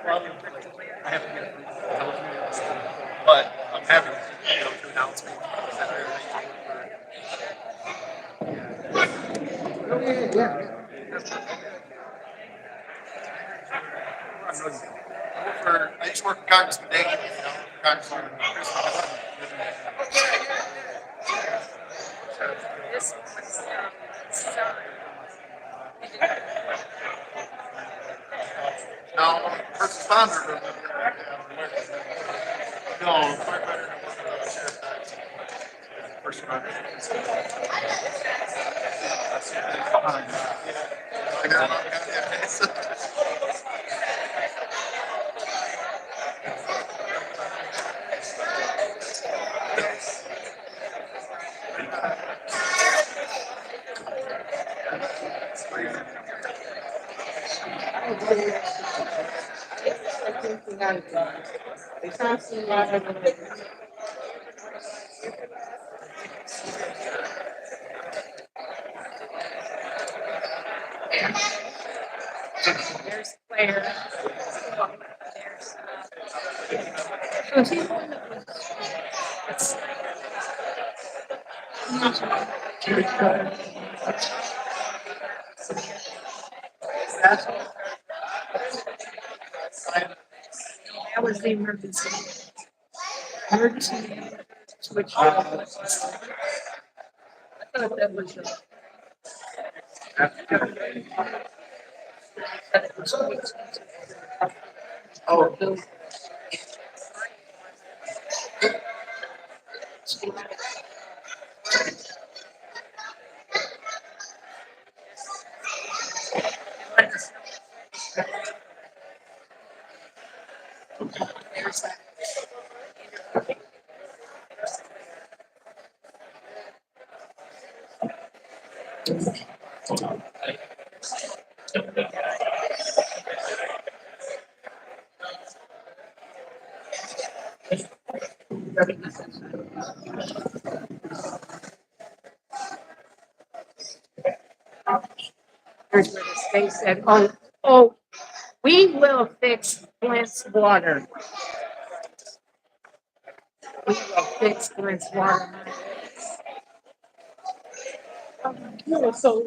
I have to get it but I'm happy to announce me. I used to work for Congressman Dayton, Congressman no, first responder. No, firefighter. First responder. There's Claire. There's that was the emergency. Emergency switch. I thought that was Oh, there's that. Here's where the state said, oh, we will fix Flint's water. We will fix Flint's water. So,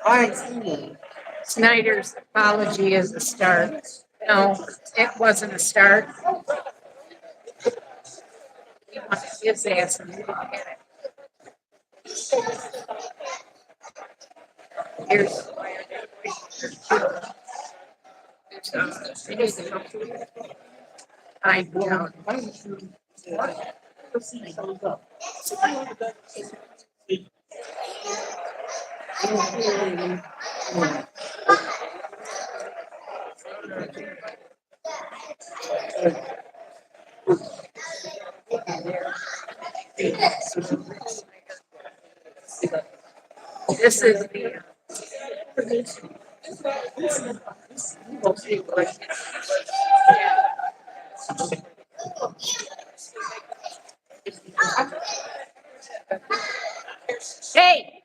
I see. Snyder's apology is a start. No, it wasn't a start. He wanted his ass and he didn't get it. Here's I don't. This is the. Hey.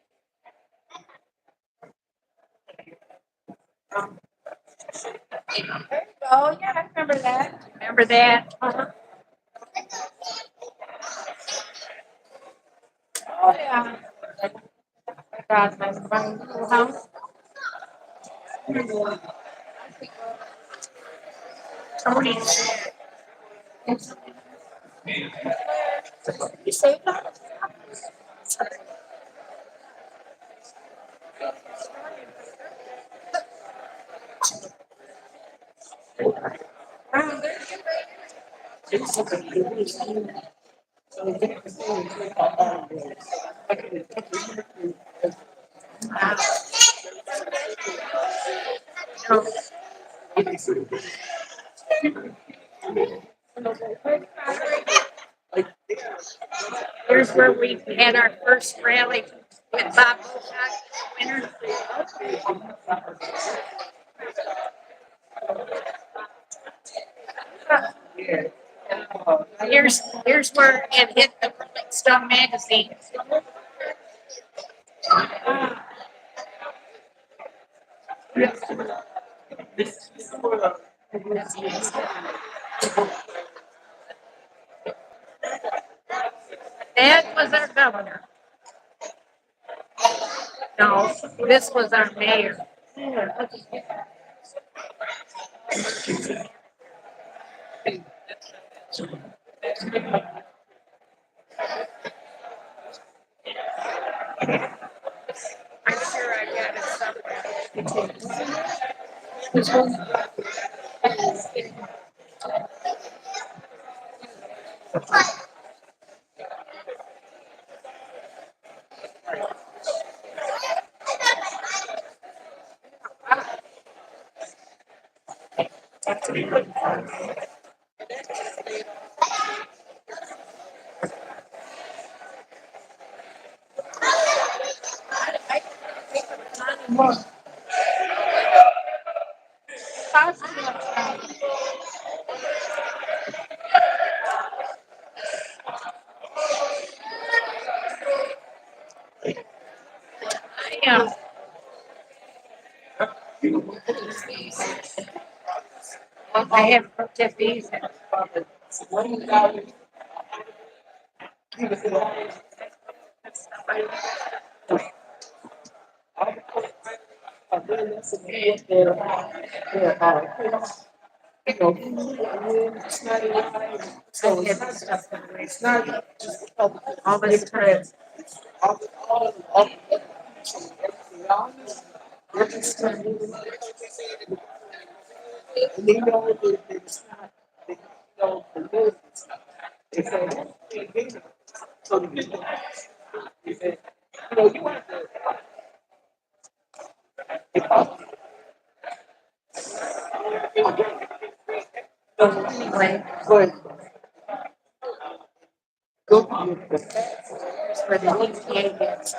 Oh, yeah, I remember that. Remember that? Oh, yeah. God, my little house. Tony. You say that? Here's where we had our first rally with Bob winner. Here's where it hit the Rolling Stone magazine. That was our governor. No, this was our mayor. I'm sure I got it somewhere. Which one? Yeah. I have protect these. So it's not just all this time. Anyway, go for the EPA gets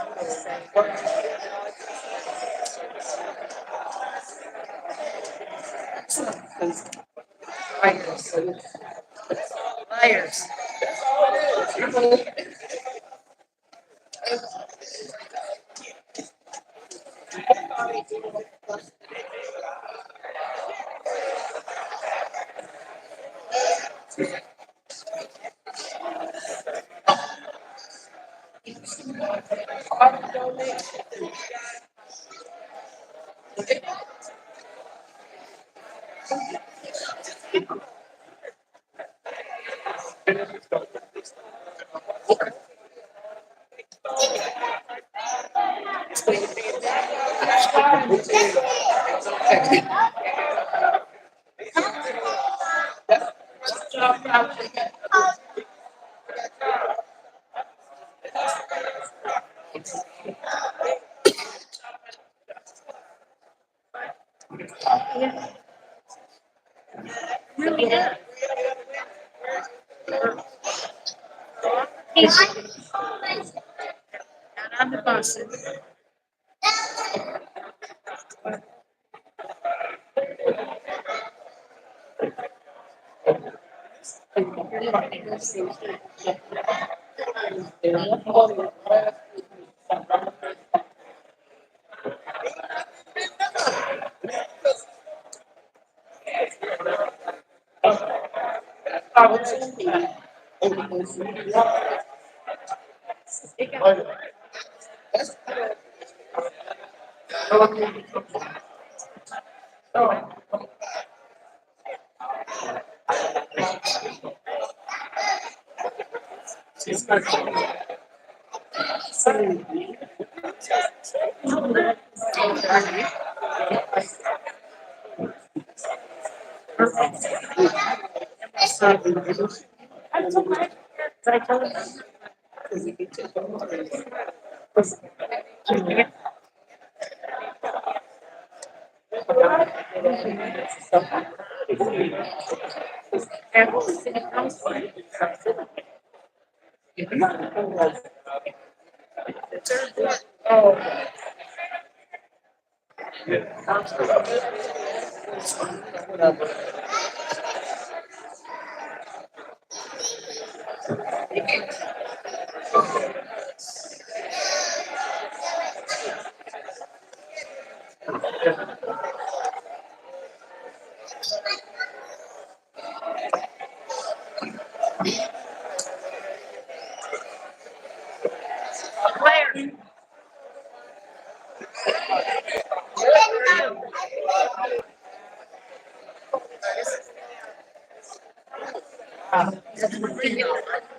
liars. Liars. Really good. He's not on the buses.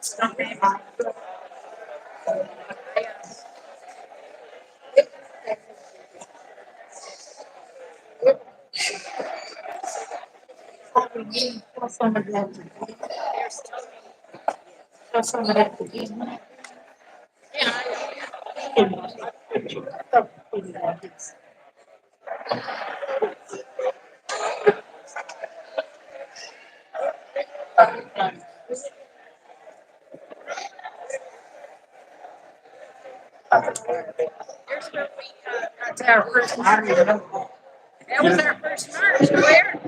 Some of that. Some of that. That's our first march. That was our first march. Where?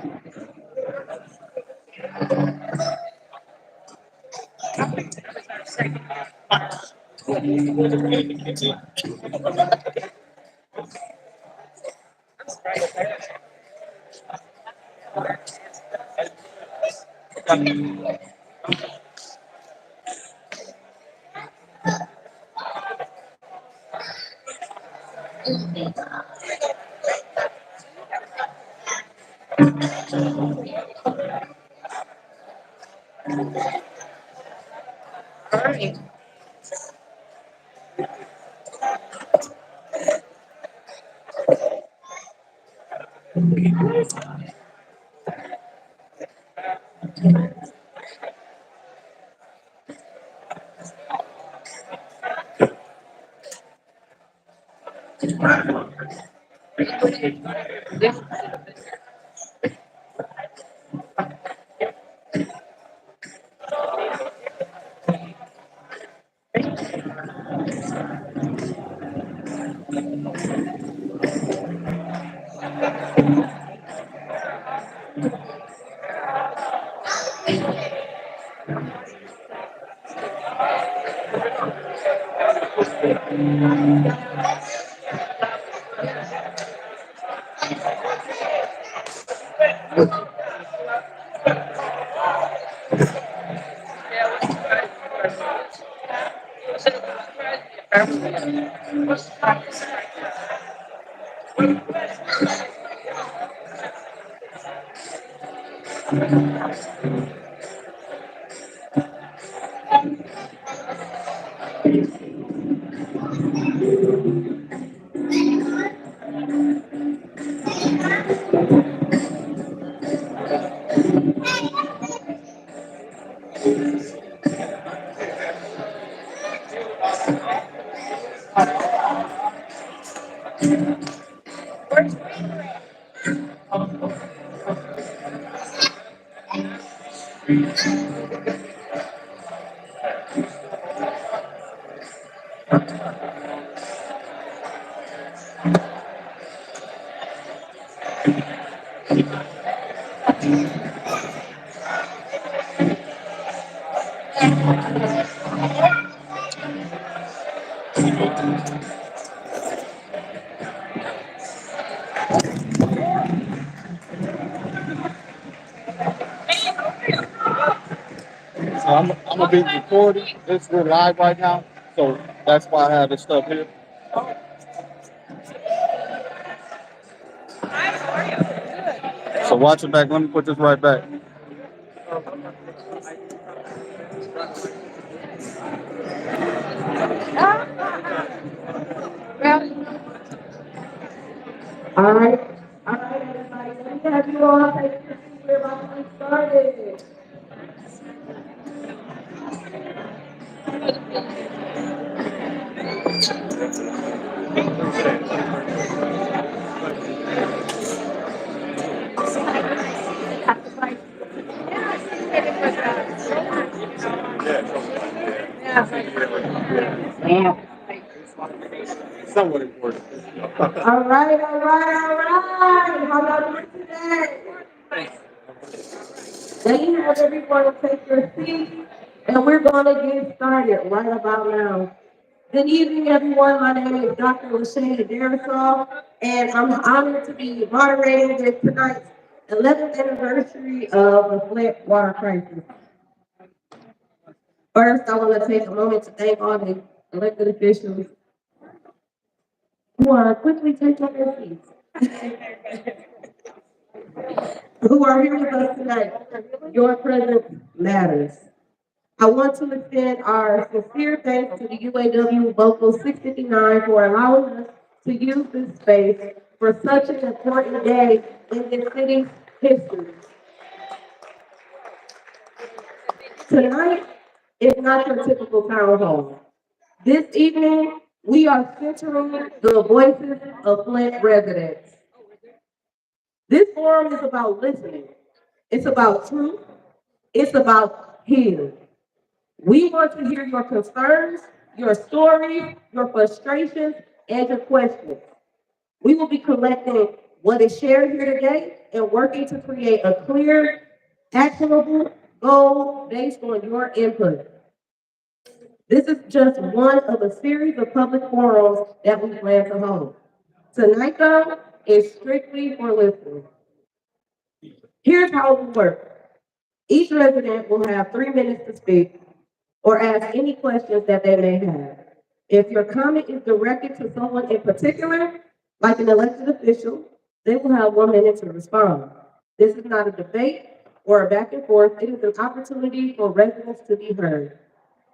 So I'm gonna be recording. We're live right now, so that's why I have this stuff here. So watch it back. Let me put this right back. All right. All right, everybody. Let me have you all take your seat. We're about to get started. Somewhat important. All right, all right, all right. How y'all doing today? Let me have everyone take your seat, and we're going to get started right about now. Good evening, everyone. My name is Dr. Lashana Darisaw, and I'm honored to be moderating with tonight's 11th anniversary of the Flint water crisis. First, I want to take a moment to thank all the elected officials who are quickly taking their seats, who are here with us tonight. Your presence matters. I want to extend our sincere thanks to the UAW Local 659 for allowing us to use this space for such an important day in this city's history. Tonight is not your typical town hall. This evening, we are centering the voices of Flint residents. This forum is about listening. It's about truth. It's about healing. We want to hear your concerns, your stories, your frustrations, and your questions. We will be collecting what is shared here today and working to create a clear, actionable goal based on your input. This is just one of a series of public forums that we plan to hold. Tonight, though, is strictly for listening. Here's how it will work. Each resident will have 3 minutes to speak or ask any questions that they may have. If your comment is directed to someone in particular, like an elected official, they will have 1 minute to respond. This is not a debate or a back and forth. It is an opportunity for residents to be heard.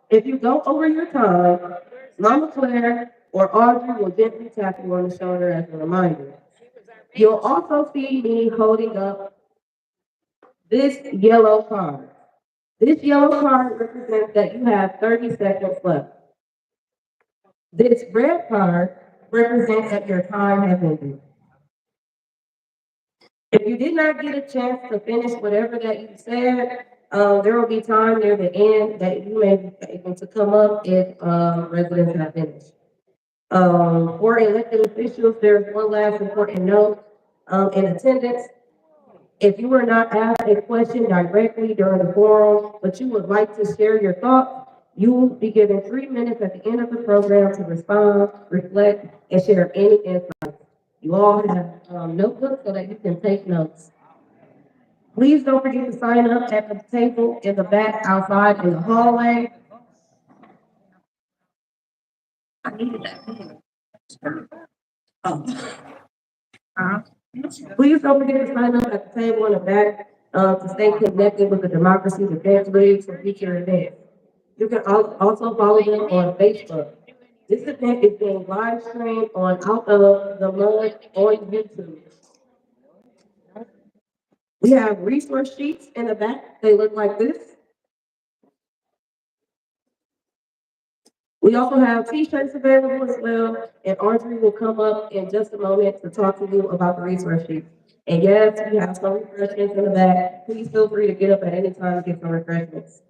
If you go over your time, Mama Claire or Audrey will gently tap you on the shoulder as a reminder. You'll also see me holding up this yellow card. This yellow card represents that you have 30 seconds left. This red card represents that your time has ended. If you did not get a chance to finish whatever that you said, there will be time near the end that you may be able to come up if residents have finished. For elected officials, there's one last important note in attendance. If you were not asked a question directly during the forum, but you would like to share your thoughts, you will be given 3 minutes at the end of the program to respond, reflect, and share any insights. You all have notebooks so that you can take notes. Please don't forget to sign up at the table in the back outside in the hallway. I needed that. Please don't forget to sign up at the table in the back to stay connected with the Democracy Defense League for future events. You can also follow them on Facebook. This event is being live streamed on Out of the Mud on YouTube. We have resource sheets in the back. They look like this. We also have t-shirts available as well, and Audrey will come up in just a moment to talk to you about the resource sheet. And yes, we have some refreshments in the back. Please feel free to get up at any time to get some refreshments.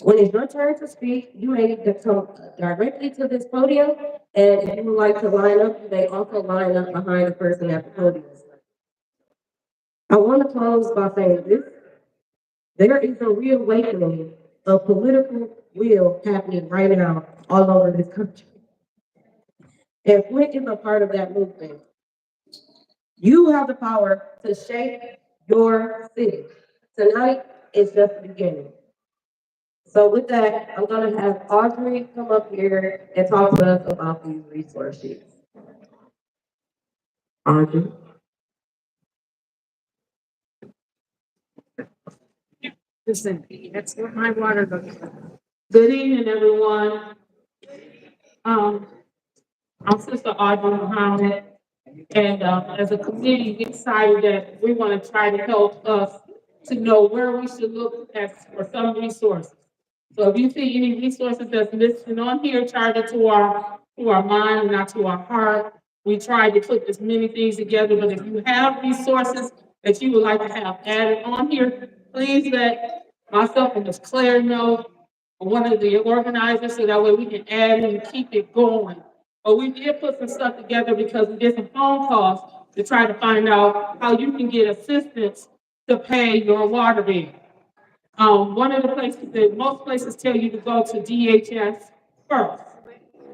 When it's your turn to speak, you may come directly to this podium, and if you would like to line up, you may also line up behind the person at the podium. I want to close by saying this. There is a reawakening of political will happening right now all over this country. And Flint is a part of that movement. You have the power to shape your city. Tonight is just the beginning. So with that, I'm gonna have Audrey come up here and talk to us about these resource sheets. Audrey. Listen, that's what my water goes. Good evening, everyone. Um, I'm Sister Audrey Muhammad, and as a committee, we decided that we want to try to help us to know where we should look at for some resources. So if you see any resources that's listed on here, target to our mind, not to our heart. We try to put as many things together, but if you have resources that you would like to have added on here, please let myself and Ms. Claire know, or one of the organizers, so that way we can add and keep it going. But we did put some stuff together because we did some phone calls to try to find out how you can get assistance to pay your water bill. One of the places that most places tell you to go to DHS first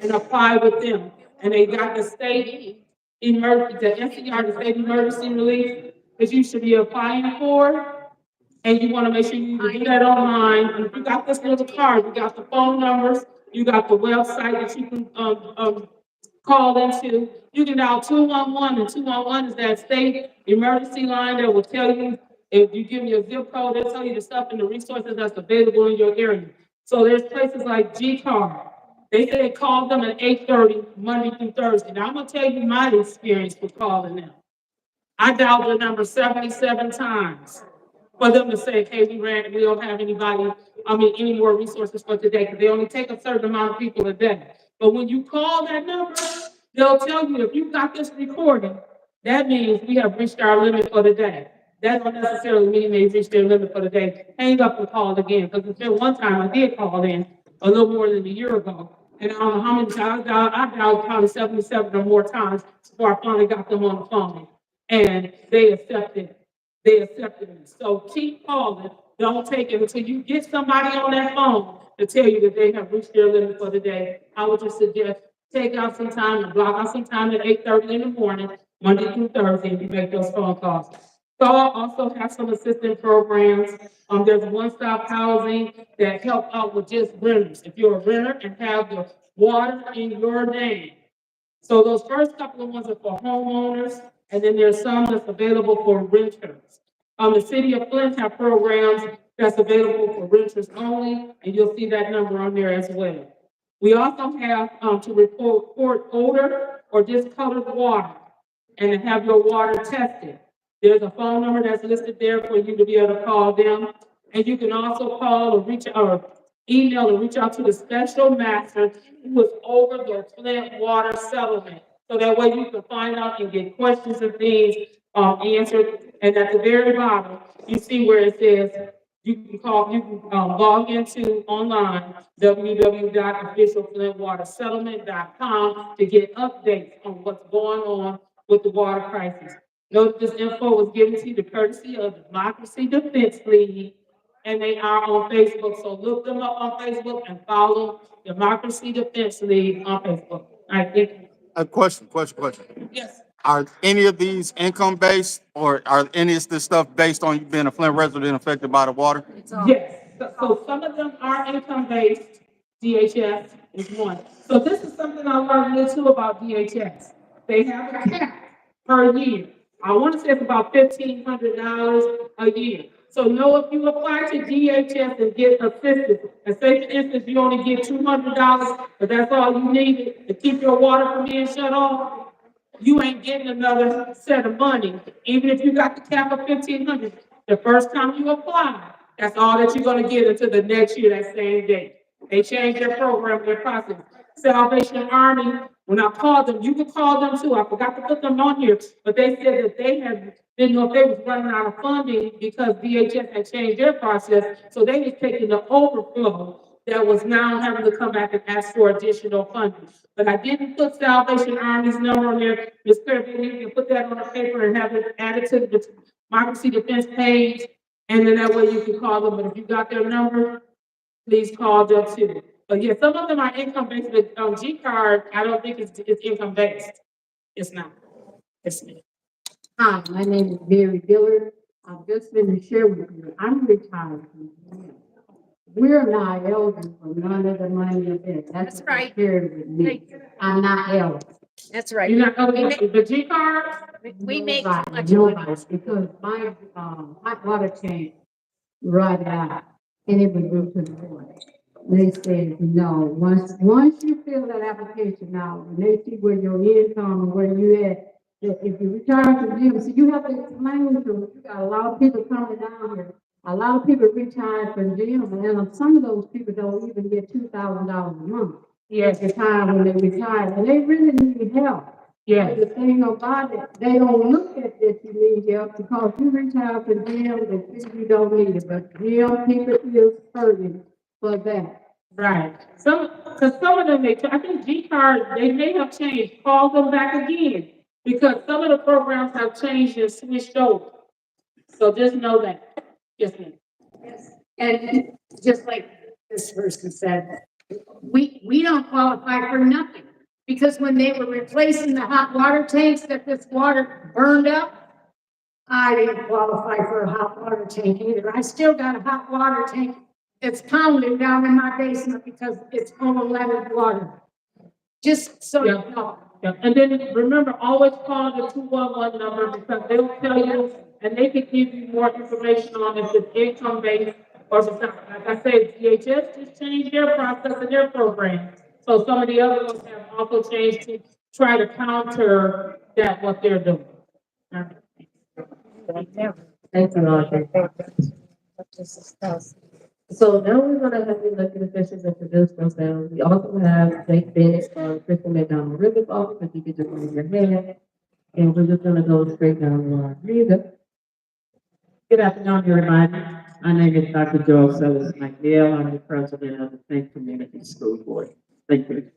and apply with them. And they got the state emergency, the SCR, the state emergency relief that you should be applying for. And you want to make sure you do that online. And if you got this little card, you got the phone numbers, you got the website that you can call into. You can dial 211, and 211 is that state emergency line that will tell you, if you give me a zip code, they'll tell you the stuff and the resources that's available in your area. So there's places like G-Card. They say call them at 8:30, Monday through Thursday. Now, I'm gonna tell you my experience with calling them. I dialed the number 77 times for them to say, hey, we don't have anybody, any more resources for today, because they only take a certain amount of people a day. But when you call that number, they'll tell you, if you got this recording, that means we have reached our limit for the day. That don't necessarily mean they've reached their limit for the day. Hang up and call again, because it's been one time I did call in a little more than a year ago. And I don't know how many times I dialed probably 77 or more times before I finally got them on the phone. And they accepted it. So keep calling. Don't take it until you get somebody on that phone to tell you that they have reached their limit for the day. I would just suggest take out some time and block out some time at 8:30 in the morning, Monday through Thursday, and you make those phone calls. So I also have some assistance programs. There's one-stop housing that help out with just renters. If you're a renter and have the water in your name. So those first couple of ones are for homeowners, and then there's some that's available for renters. The city of Flint have programs that's available for renters only, and you'll see that number on there as well. We also have to report odor or discolored water and to have your water tested. There's a phone number that's listed there for you to be able to call them. And you can also call or email and reach out to the special master who is over the Flint water settlement. So that way you can find out and get questions and things answered. And at the very bottom, you see where it says you can log into online, www.officialflintwatersettlement.com, to get updates on what's going on with the water crisis. Note this info was given to you the courtesy of Democracy Defense League, and they are on Facebook. So look them up on Facebook and follow Democracy Defense League on Facebook. All right, thank you. A question. Yes. Are any of these income based, or are any of this stuff based on you being a Flint resident affected by the water? Yes, so some of them are income-based, DHS is one. So this is something I learned a little about DHS. They have a cap per year. I want to say it's about $1,500 a year. So know if you apply to DHS and get assistance, and say for instance, you only get $200, but that's all you need to keep your water from being shut off, you ain't getting another set of money, even if you got the cap of 1,500. The first time you apply, that's all that you're gonna get until the next year, that same day. They changed their program, their process. Salvation Army, when I called them, you can call them too. I forgot to put them on here, but they said that didn't know if they was running out of funding because DHS had changed their process. So they was taking the overflow that was now having to come back and ask for additional funding. But I didn't put Salvation Army's number on there. Ms. Kirby, you can put that on the paper and have it added to the Democracy Defense page. And then that way you can call them. But if you got their number, please call them too. But yeah, some of them are income based, but G card, I don't think it's income based. It's not. It's me. Hi, my name is Mary Dillard. I've just been to share with you. I'm retired. We're not eligible for none of the money of it. That's right. Shared with me. Thank you. I'm not eligible. That's right. You're not eligible for the G card? We make too Nobody, much nobody, money. because my, hot water tank right out, and it would go to the board. They said, no, once you fill that application out, and they see where your income and where you at, that if you retire from them, so you have to explain to them, you got a lot of people coming down here. A lot of people retire from them, and some of those people don't even get $2,000 a month. Yes, At the time when they retire, and they really need help. yes. The thing about it, they don't look at this, you need help, because you retire from them, they think you don't need it, but them people is hurting for that. Right. Because some of them, I think G card, they may have changed, call them back again. Because some of the programs have changed and switched over. So just know that. Yes, ma'am. And just like this person said, we don't qualify for nothing. Because when they were replacing the hot water tanks that this water burned up, I didn't qualify for a hot water tank either. I still got a hot water tank that's pounding down in my basement because it's full of leaded water. Just so you know. Yeah, and then remember, always call the 211 number because they'll tell you, and they can give you more information on if it's income based or if it's not. Like I said, DHS just changed their process and their program. So some of the other ones have also changed to try to counter that, what they're doing. Thank you, Audrey. So now we're gonna have the elected officials introduce themselves. We also have Jake Bennett from Crystal McDonald River's office, if you could just raise your hand. And we're just gonna go straight down the line. Rita. Good afternoon, everybody. My name is Dr. Joel Sellers McNeil. I'm the president of the Flint Community School Board. Thank you.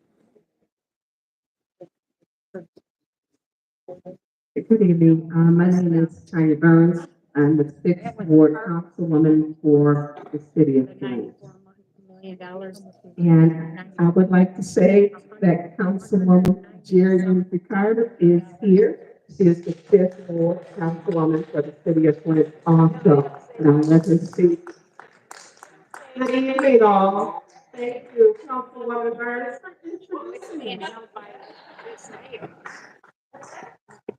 Good evening. My name is Tanya Burns. I'm the sixth ward councilwoman for the city of Flint. And I would like to say that Councilwoman Jerry Ricardo is here. She is the fifth ward councilwoman for the city of Flint also. And I'll let her speak. Good evening, all. Thank you, Councilwoman Burns, for introducing me.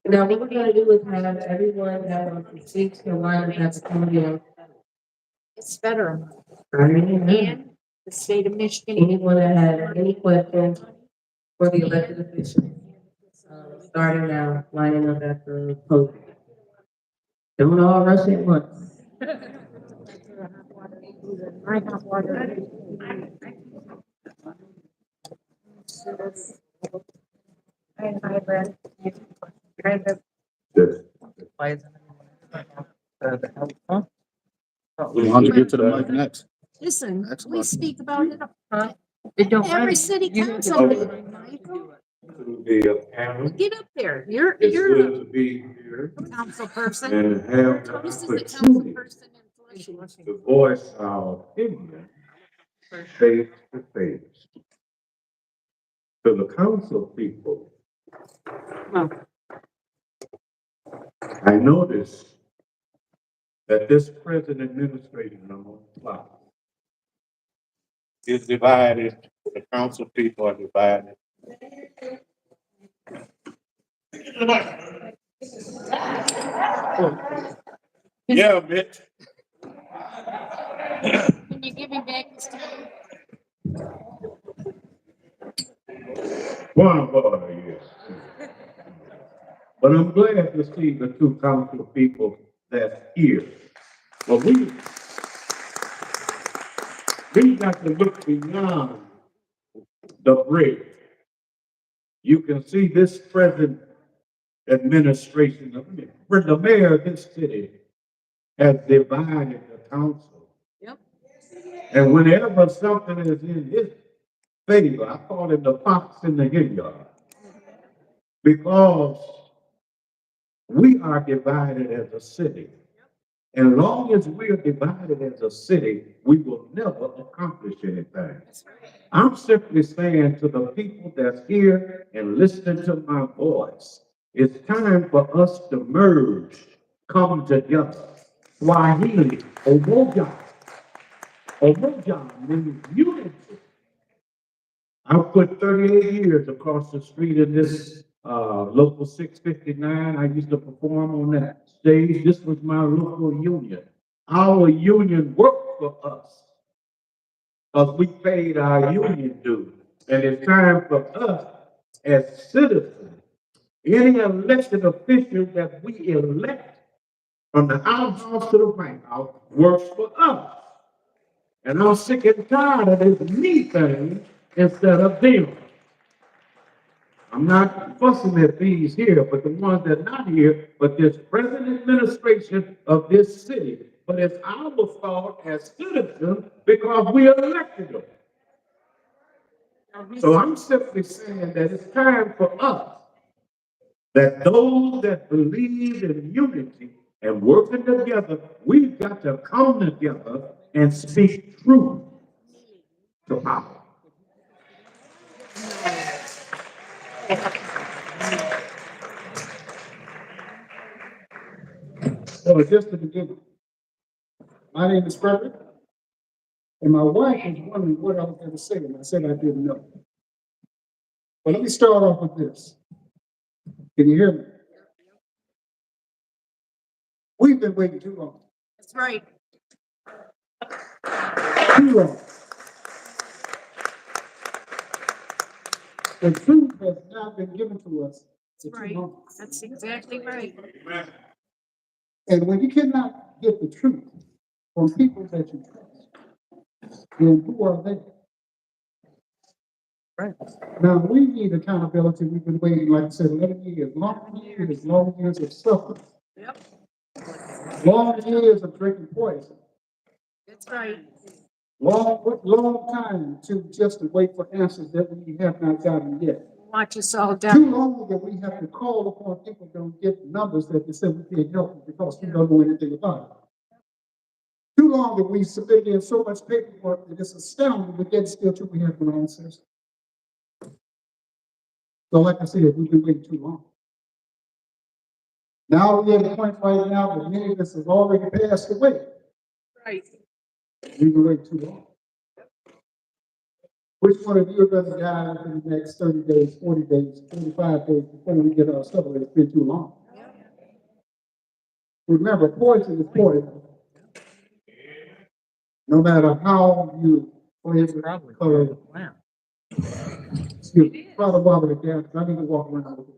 Now, what we're gonna do is have everyone have a seat to line up at the podium. It's federal And and the state of Michigan. anyone that has any questions for the elected officials, starting now, lining up at the podium. Don't all rush at once. I have water. I read. We want to get to the mic next. Listen, That's we about- speak about it up front. It don't Every matter. city You- council meeting, Michael. To the panel. Get up there. You're It's a good to be here council person. and have the This is a council opportunity person in Flushing. to voice our opinion face to face. To the council people, I noticed that this present administration I'm on the fly is divided, the council people are divided. Yeah, Mitch. Can you give me back this time? One of us, yes. But I'm glad to see the two council people that's here. But we got to look beyond the bridge. You can see this present administration, the mayor of this city has divided the council. Yep. And whenever something is in his favor, I call it the fox in the hen yard. Because we are divided as a city. And long as we are divided as a city, we will never accomplish anything. I'm simply saying to the people that's here and listening to my voice, it's time for us to merge, come together. Swahili, Omoja. Omoja means unity. I've put 38 years across the street in this local 659. I used to perform on that stage. This was my local union. Our union worked for us because we paid our union dues. And it's time for us as citizens, any elected official that we elect from the outhouse to the White House works for us. And I'm sick and tired of this me thing instead of them. I'm not fussing at these here, but the ones that are not here, but this present administration of this city. But it's our fault as citizens because we elected them. So I'm simply saying that it's time for us, that those that believe in unity and working together, we've got to come together and speak truth to power. So just to begin, my name is Frederick, and my wife was wondering what I was going to say, and I said I didn't know. But let me start off with this. Can you hear me? We've been waiting too long. That's right. Too long. The truth has not been given to us for too Right. long. That's exactly right. And when you cannot get the truth from people that you trust, then who are they? Right. Now, we need accountability. We've been waiting, like I said, 11 years, long years of suffering, Yep. long years of drinking poison, That's right. long time to just wait for answers that we have not gotten yet. Watch us all Too down. long that we have to call upon people to get numbers that they say we can't help them because we don't know anything about it. Too long that we submitted in so much paperwork that it's astounding, but yet still too we have no answers. So like I said, we've been waiting too long. Now we're at the point right now that many of us have already passed away. Right. We've been waiting too long. Which one of you are going to die within the next 30 days, 40 days, 45 days before we get our stuff? It's been too long. Remember, poison is poison. No matter how you flavor, color. Wow. Excuse me. Father, Barbara, again, I need to walk around with it.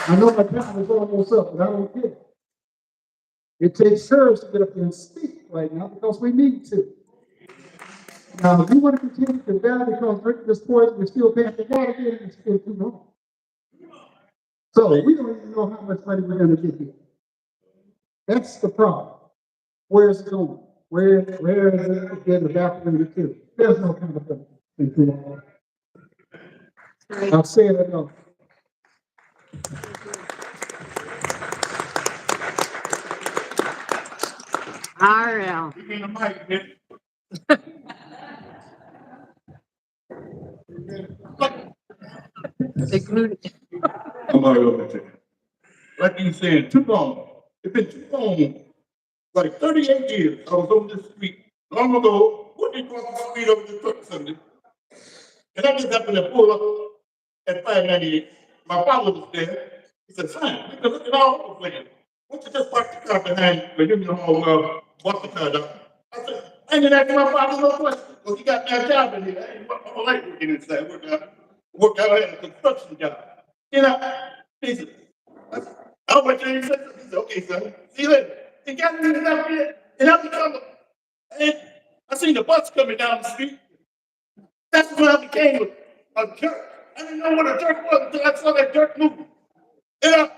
I know my time is almost up, but I don't care. It takes courage to get up here and speak right now because we need to. Now, if you want to continue to die because drinking this poison, we're still paying for water here, it's still too long. So we don't even know how much money we're going to get here. That's the problem. Where is it going? Where is it getting evaporated to? There's no accountability in too long. I'll say it enough. RL. They glued it. Somebody over there. Like you said, too long. It's been too long. Like 38 years, I was on this street long ago, walking across the street over the truck Sunday. And I just happened to pull up at 598. My father was there. He said, son, we can look at all the plans. Why don't you just park the car behind the union hall, walk the car down? I said, I didn't ask my father no question. Because he got me a job in here. I ain't like working inside. Work out at a construction job. You know, he said, I went to him and said, he said, okay, son, see you later. He got me in out here, and I become and I seen the bus coming down the street. That's when I became a jerk. I didn't know what a jerk was until I saw that jerk movie. And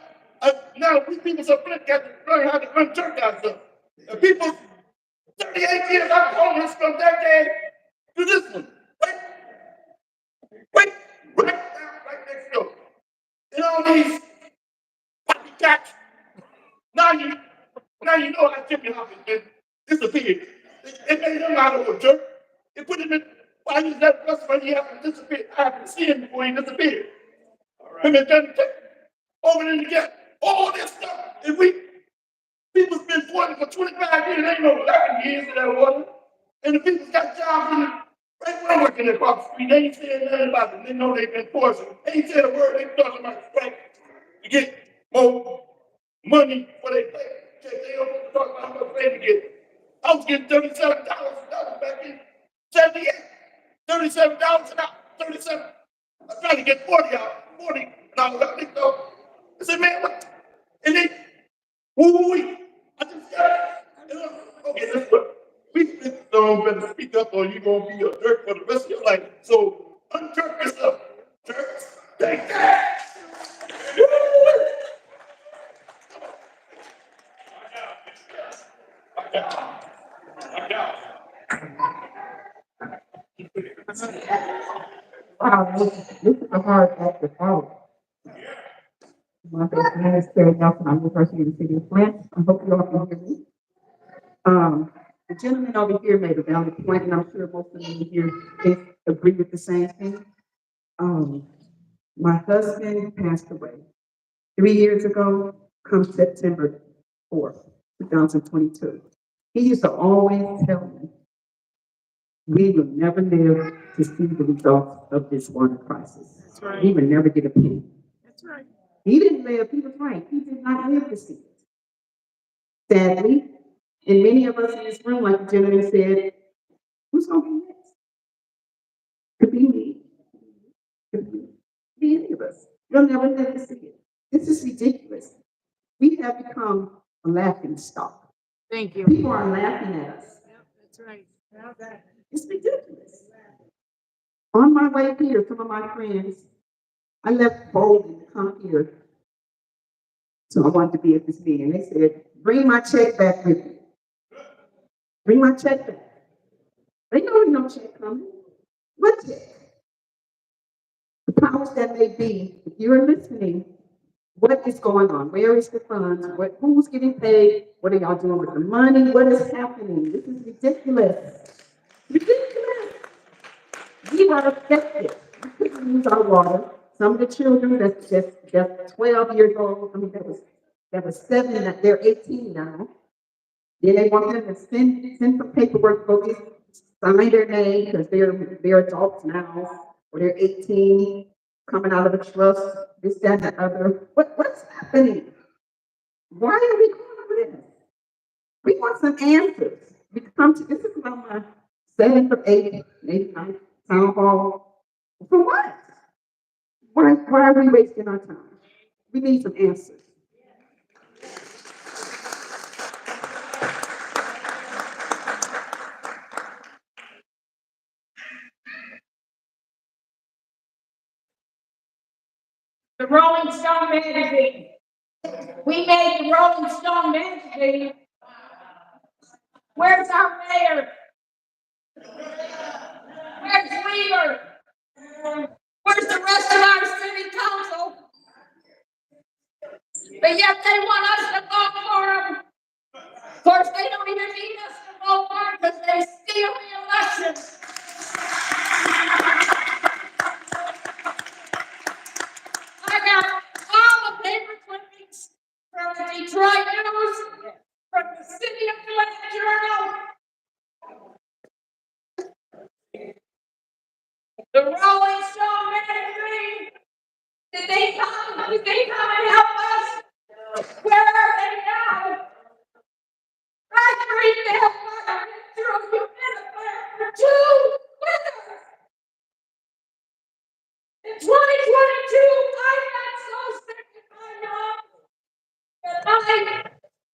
now we people so Flint got to learn how to run jerk out of. And people, 38 years I'm homeless from that day to this one. Wait, right next door. And all these copycats. Now you know how Jimmy Hopkins disappeared. They made him out of a jerk. They put him in. Why is that restaurant he happened to disappear? I happened to see him before he disappeared. All right. Him and Johnny over in the gap. All this stuff. And people's been pointing for 25 years. They ain't no 11 years of that water. And the people's got jobs in it. Right when I'm working across the street, they ain't saying nothing about it. They know they've been poisoned. They ain't said a word. They talking about strike to get more money for their pay. They don't want to talk about how much pay to get. I was getting $37 an hour back in 78. $37 an hour. 37. I'm trying to get 40 hours. 40 an hour. I said, man, what? And then, woo-wee. I just got it. Okay, that's what. We better speak up or you're going to be a jerk for the rest of your life. So, unjerk yourself. Jerk. Take that. Wow, this is a hard act to follow. My name is Sarah Nelson. I'm the person in the city of Flint. I hope you all can hear me. The gentleman over here made a valid point, and I'm sure most of you here agree with the same thing. My husband passed away 3 years ago, come September 4th, 2022. He used to always tell me, we will never live to see the results of this water crisis. We will never get a penny. That's right. He didn't live, he was right, he did not live to see it. Sadly, and many of us in this room, like the gentleman said, who's gonna be next? Could be me, could be any of us. You'll never live to see it. This is ridiculous. We have become a laughing stock. Thank you. People are laughing at us. Yep, that's right. Now that. It's ridiculous. On my way here, some of my friends, I left Bolden to come here. So I wanted to be at this meeting. They said, bring my check back with you. Bring my check back. They know there's no check coming. What check? The powers that may be, if you're listening, what is going on? Where is the funds? Who's getting paid? What are y'all doing with the money? What is happening? This is ridiculous. Ridiculous. We are affected. We couldn't use our water. Some of the children that's just 12 years old, I mean, that was 7, that they're 18 now. Then they want them to send some paperwork, go get, sign their name, because they're adults now, or they're 18, coming out of a trust, this, that, and the other. What's happening? Why are we going over this? We want some answers. We come to, this is about my 7th or 8th, maybe 9th town hall. For what? Why are we wasting our time? We need some answers. The Rolling Stone magazine. We made the Rolling Stone magazine. Where's our mayor? Where's Weaver? Where's the rest of our city council? But yet they want us to vote for them. Of course, they don't even need us to vote for them because they steal the elections. I got all the paper clippings from the Detroit News, from the City of Flint Journal, the Rolling Stone magazine. Did they come? Did they come and help us? Where are they now? I read that water through humidifier for 2 winters. In 2022, I got so sick in my lungs that my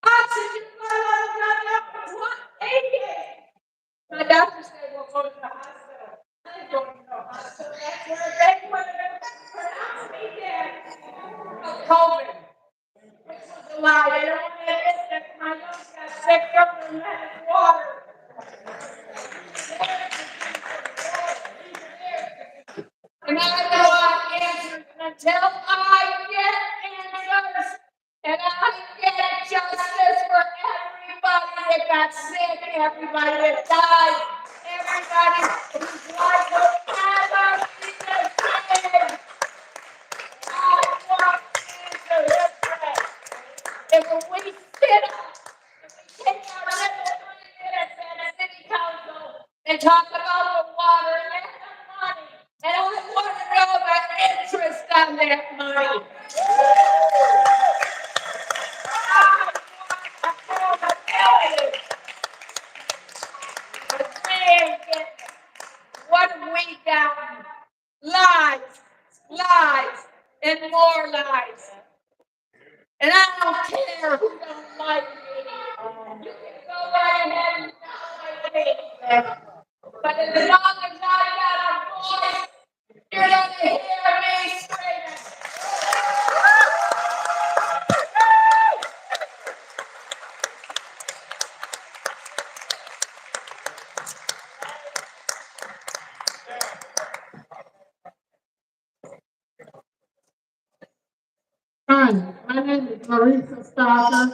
oxygen level got up to 180. My doctor said, well, go to the hospital. I didn't go to the hospital. That's where they put it. Pronounced me dead of COVID. Which was a lie. They don't want to admit that my lungs got sick from the lemon water. And I want answers until I get answers. And I get justice for everybody that got sick, everybody that died, everybody whose life will never be the same. I want answers. And when we sit up, we take our little 3 minutes at a city council and talk about the water and the money. And I want to know the interest on that money. I want accountability. But we ain't getting it. What have we gotten? Lies, lies, and more lies. And I don't care who don't like me. You can go right ahead and not like me. But as long as I got a voice, you're gonna hear me screaming. Hi, my name is Marisa Stocker,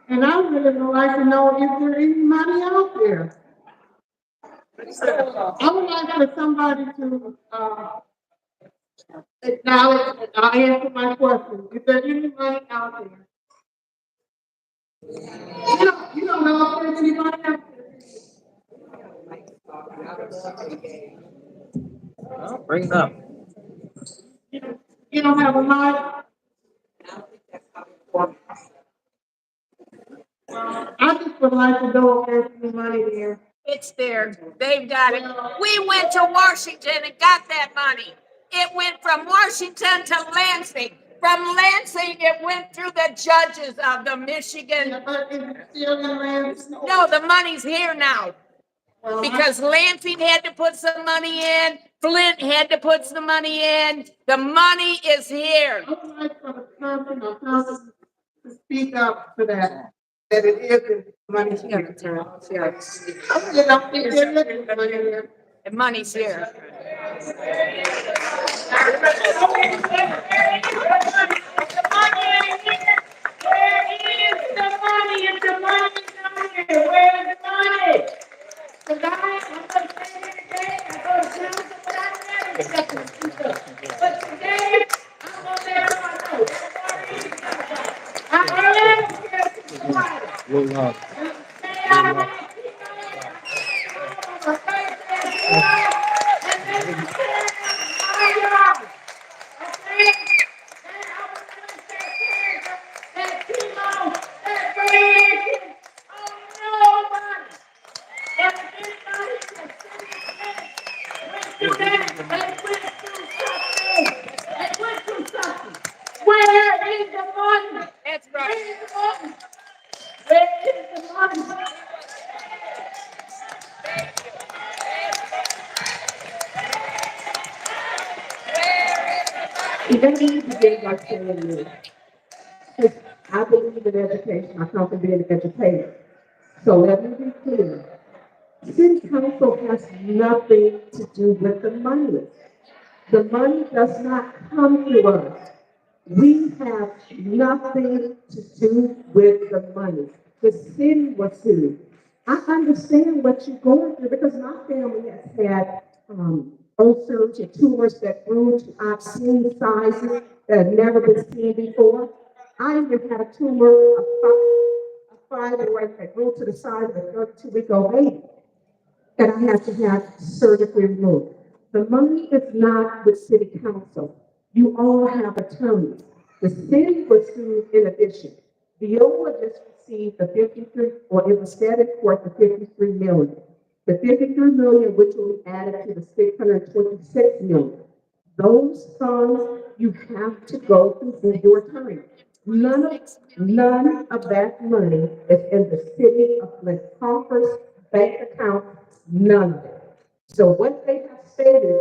and I really would like to know if there is money out there. I would like for somebody to acknowledge and answer my question. Is there any money out there? You don't know if there's any money out there. Bring it up. You don't have a mic? I just would like to know if there's any money there. It's there. They've got it. We went to Washington and got that money. It went from Washington to Lansing. From Lansing, it went through the judges of the Michigan. But is it still in Lansing? No, the money's here now. Because Lansing had to put some money in, Flint had to put some money in. The money is here. I would like for the council or council to speak up for that it is money here. I'm getting up there, there is money here. The money's here. Where is the money? That's right. Where is the money? Let me begin by saying this. I believe in education. I come from being an educator. So let me be clear. City council has nothing to do with the money. The money does not come to us. We have nothing to do with the money. The city was sued. I understand what you're going through because my family has had ulcers and tumors that grew to obscene sizes that have never been seen before. I even had a tumor, a fibroid that grew to the size of a 32-week-old baby that I had to have surgically removed. The money is not with city council. You all have attorneys. The city was sued in addition. Viola just received the 53, or it was set in court for 53 million. The 53 million, which will be added to the 626 million. Those funds, you have to go through your attorney. None of that money is in the city of Flint coffers, bank account, none of it. So what they have stated,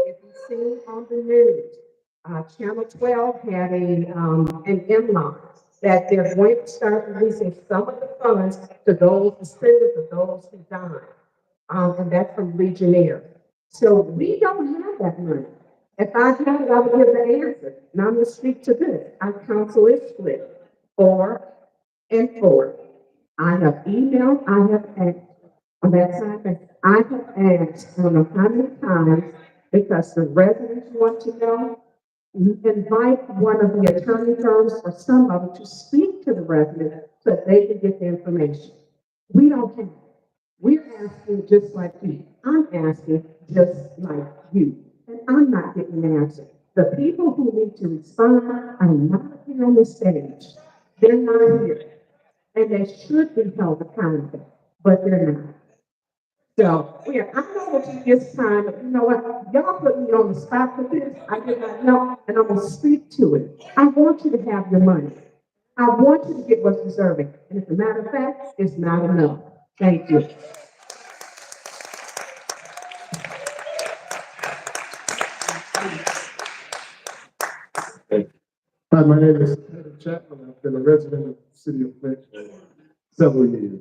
if you've seen on the news, Channel 12 had an in-line that they're going to start releasing some of the funds to those descendants of those who died. And that's from Legionnaire. So we don't have that money. If I had it, I would give the answer. Now I'm going to speak to this. Our council is split, 4-4. I have emailed, I have asked, on that side, I have asked, I don't know how many times, because the residents want to know, you invite one of the attorney firms or some of them to speak to the resident so that they can get the information. We don't have it. We're asking just like you. I'm asking just like you. And I'm not getting an answer. The people who need to respond are not here on the stage. They're not here. And they should be held accountable, but they're not. So, yeah, I know what you this time, but you know what? Y'all put me on the spot for this. I did not know, and I'm gonna speak to it. I want you to have your money. I want you to get what's deserving. And as a matter of fact, it's not enough. Thank you. Hi, my name is Peter Chapman. I've been a resident of the city of Flint for several years.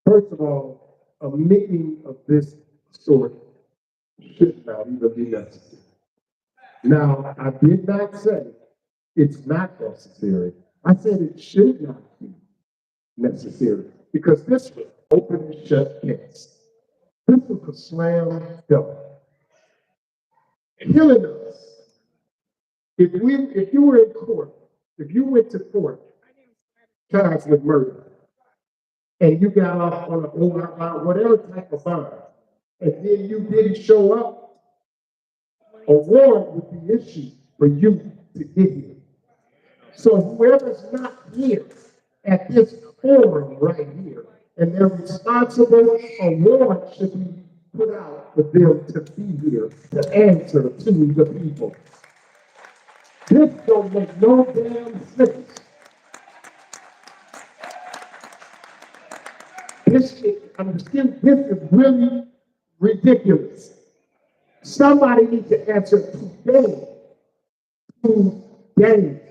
First of all, a meeting of this sort should not even be necessary. Now, I did not say it's not necessary. I said it should not be necessary because this was open and shut case. This was a slam dunk. Killing us. If you were in court, if you went to court charged with murder, and you got off on a whatever type of bond, and then you didn't show up, a warrant would be issued for you to get here. So whoever's not here at this forum right here, and they're responsible, a warrant should be put out for them to be here to answer to the people. This don't make no damn sense. This is really ridiculous. Somebody needs to answer today. Today.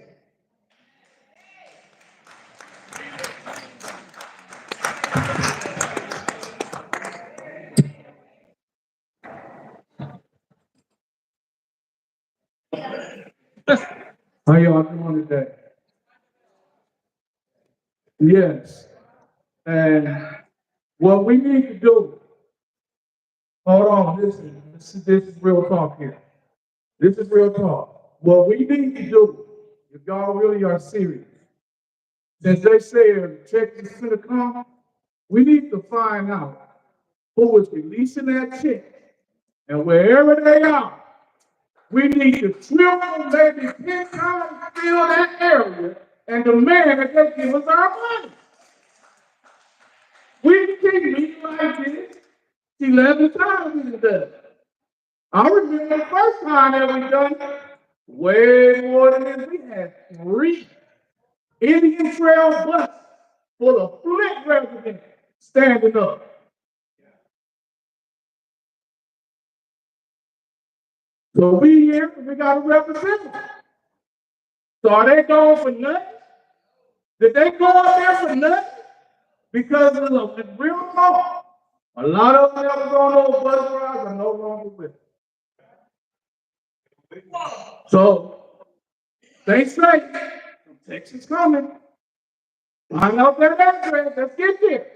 How y'all doing today? Yes. And what we need to do, hold on, listen, this is real talk here. This is real talk. What we need to do, if y'all really are serious, since they say check is gonna come, we need to find out who is releasing that check. And wherever they are, we need to triple, maybe 10 times fill that area and demand that they give us our money. We can meet like this 11 times in a day. I remember the first time that we done it, way more than this. We had 3 Indian Trail buses full of Flint residents standing up. So we here, we got to represent them. So are they going for nothing? Did they go up there for nothing? Because it's real talk. A lot of them that was on those bus rides are no longer with us. So they say Texas coming. Find out that address. Let's get there.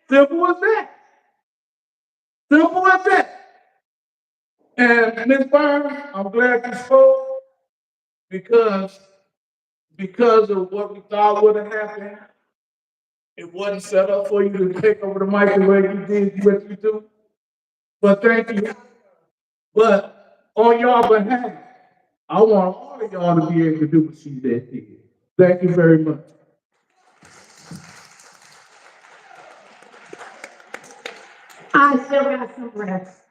Simple as that. Simple as that. And Ms. Burns, I'm glad you spoke because of what we thought would have happened. It wasn't set up for you to take over the microwave. You did what you do. But thank you. But on y'all behalf, I want all of y'all to be able to do what she did. Thank you very much. I still got some rest.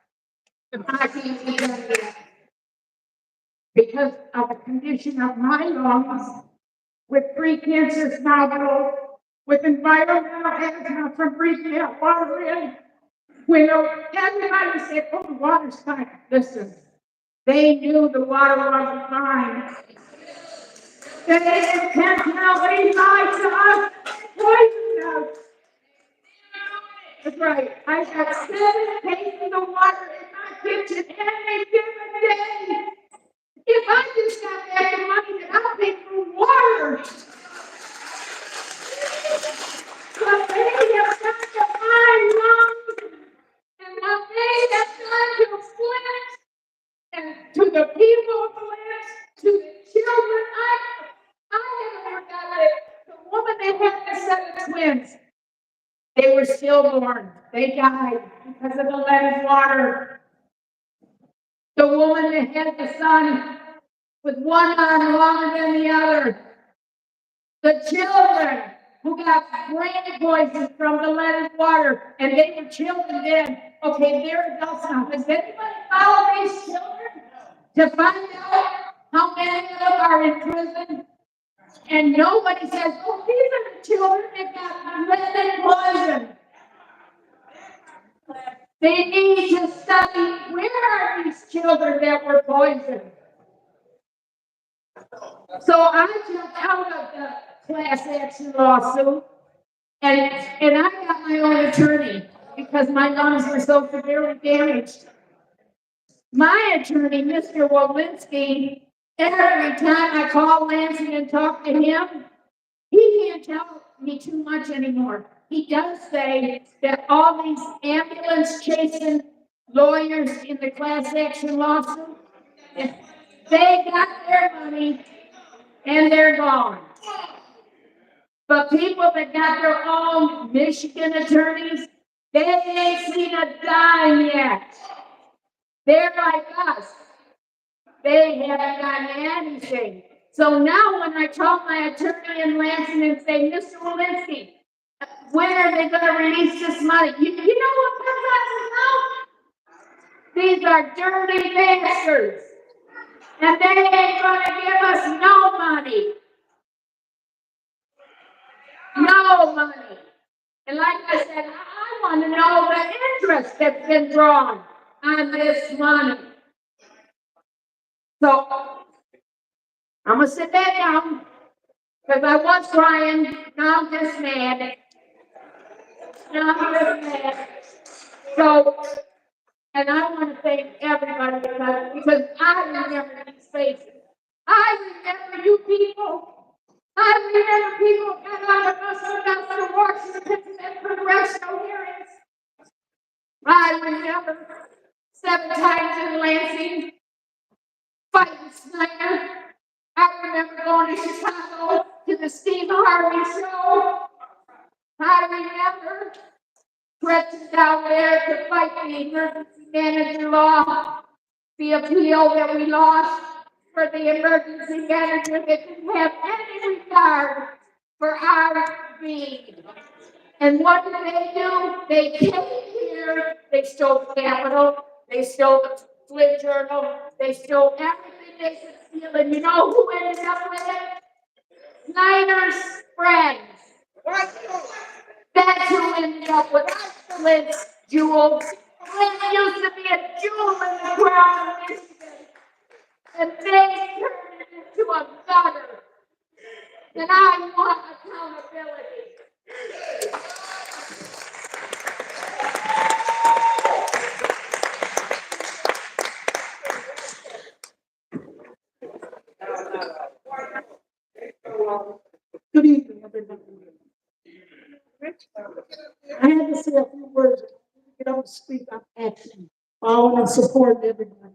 I can't be done yet. Because of the condition of my lungs, with pre-cancer nodules, with environmental asthma from breathing that water in. When everybody said, oh, the water's fine. Listen, they knew the water wasn't fine. They intentionally lied to us, poisoned us. That's right. I got 7 cases of water in my kitchen every given day. If I just got back the money that I paid for water. But they have done to my lungs, and what they have done to Flint, and to the people of Flint, to the children. I never forgot it. The woman that had the 7 twins, they were stillborn. They died because of the lead water. The woman that had the son with one arm longer than the other. The children who got brain poison from the leaded water, and they were children then. Okay, they're adults now. Has anybody followed these children to find out how many of them are in prison? And nobody says, oh, these are the children that got leaded poison. They need to study where are these children that were poisoned. So I jumped out of the class action lawsuit, and I got my own attorney because my lungs were so severely damaged. My attorney, Mr. Walensky, every time I call Lansing and talk to him, he can't tell me too much anymore. He does say that all these ambulance chasing lawyers in the class action lawsuit, they got their money and they're gone. But people that got their own Michigan attorneys, they ain't seen a dime yet. They're like us. They haven't gotten anything. So now when I call my attorney in Lansing and say, Mr. Walensky, when are they gonna release this money? You know what this is now? These are dirty bastards. And they ain't gonna give us no money. No money. And like I said, I want to know the interest that's been drawn on this money. So I'm gonna sit back down because I was crying. Now I'm just mad. Now I'm just mad. So, and I want to thank everybody because I remember these faces. I remember you people. I remember people got on the bus and got to Washington and congressional hearings. I remember 7 times in Lansing fighting Snyder. I remember going to Chicago to the Steve Harvey show. I remember stretching down there to fight the emergency manager law, the appeal that we lost for the emergency manager that didn't have any regard for our being. And what did they do? They came here, they stole Capitol, they stole the Flint Journal, they stole everything they could steal. And you know who ended up with it? Snyder's friends. That's who ended up with Flint's jewels. Flint used to be a jewel in the crown of Michigan. And they turned it into a gutter. And I want accountability. Good evening, everybody. I had to say a few words. Get up and speak up action. Following and supporting everybody.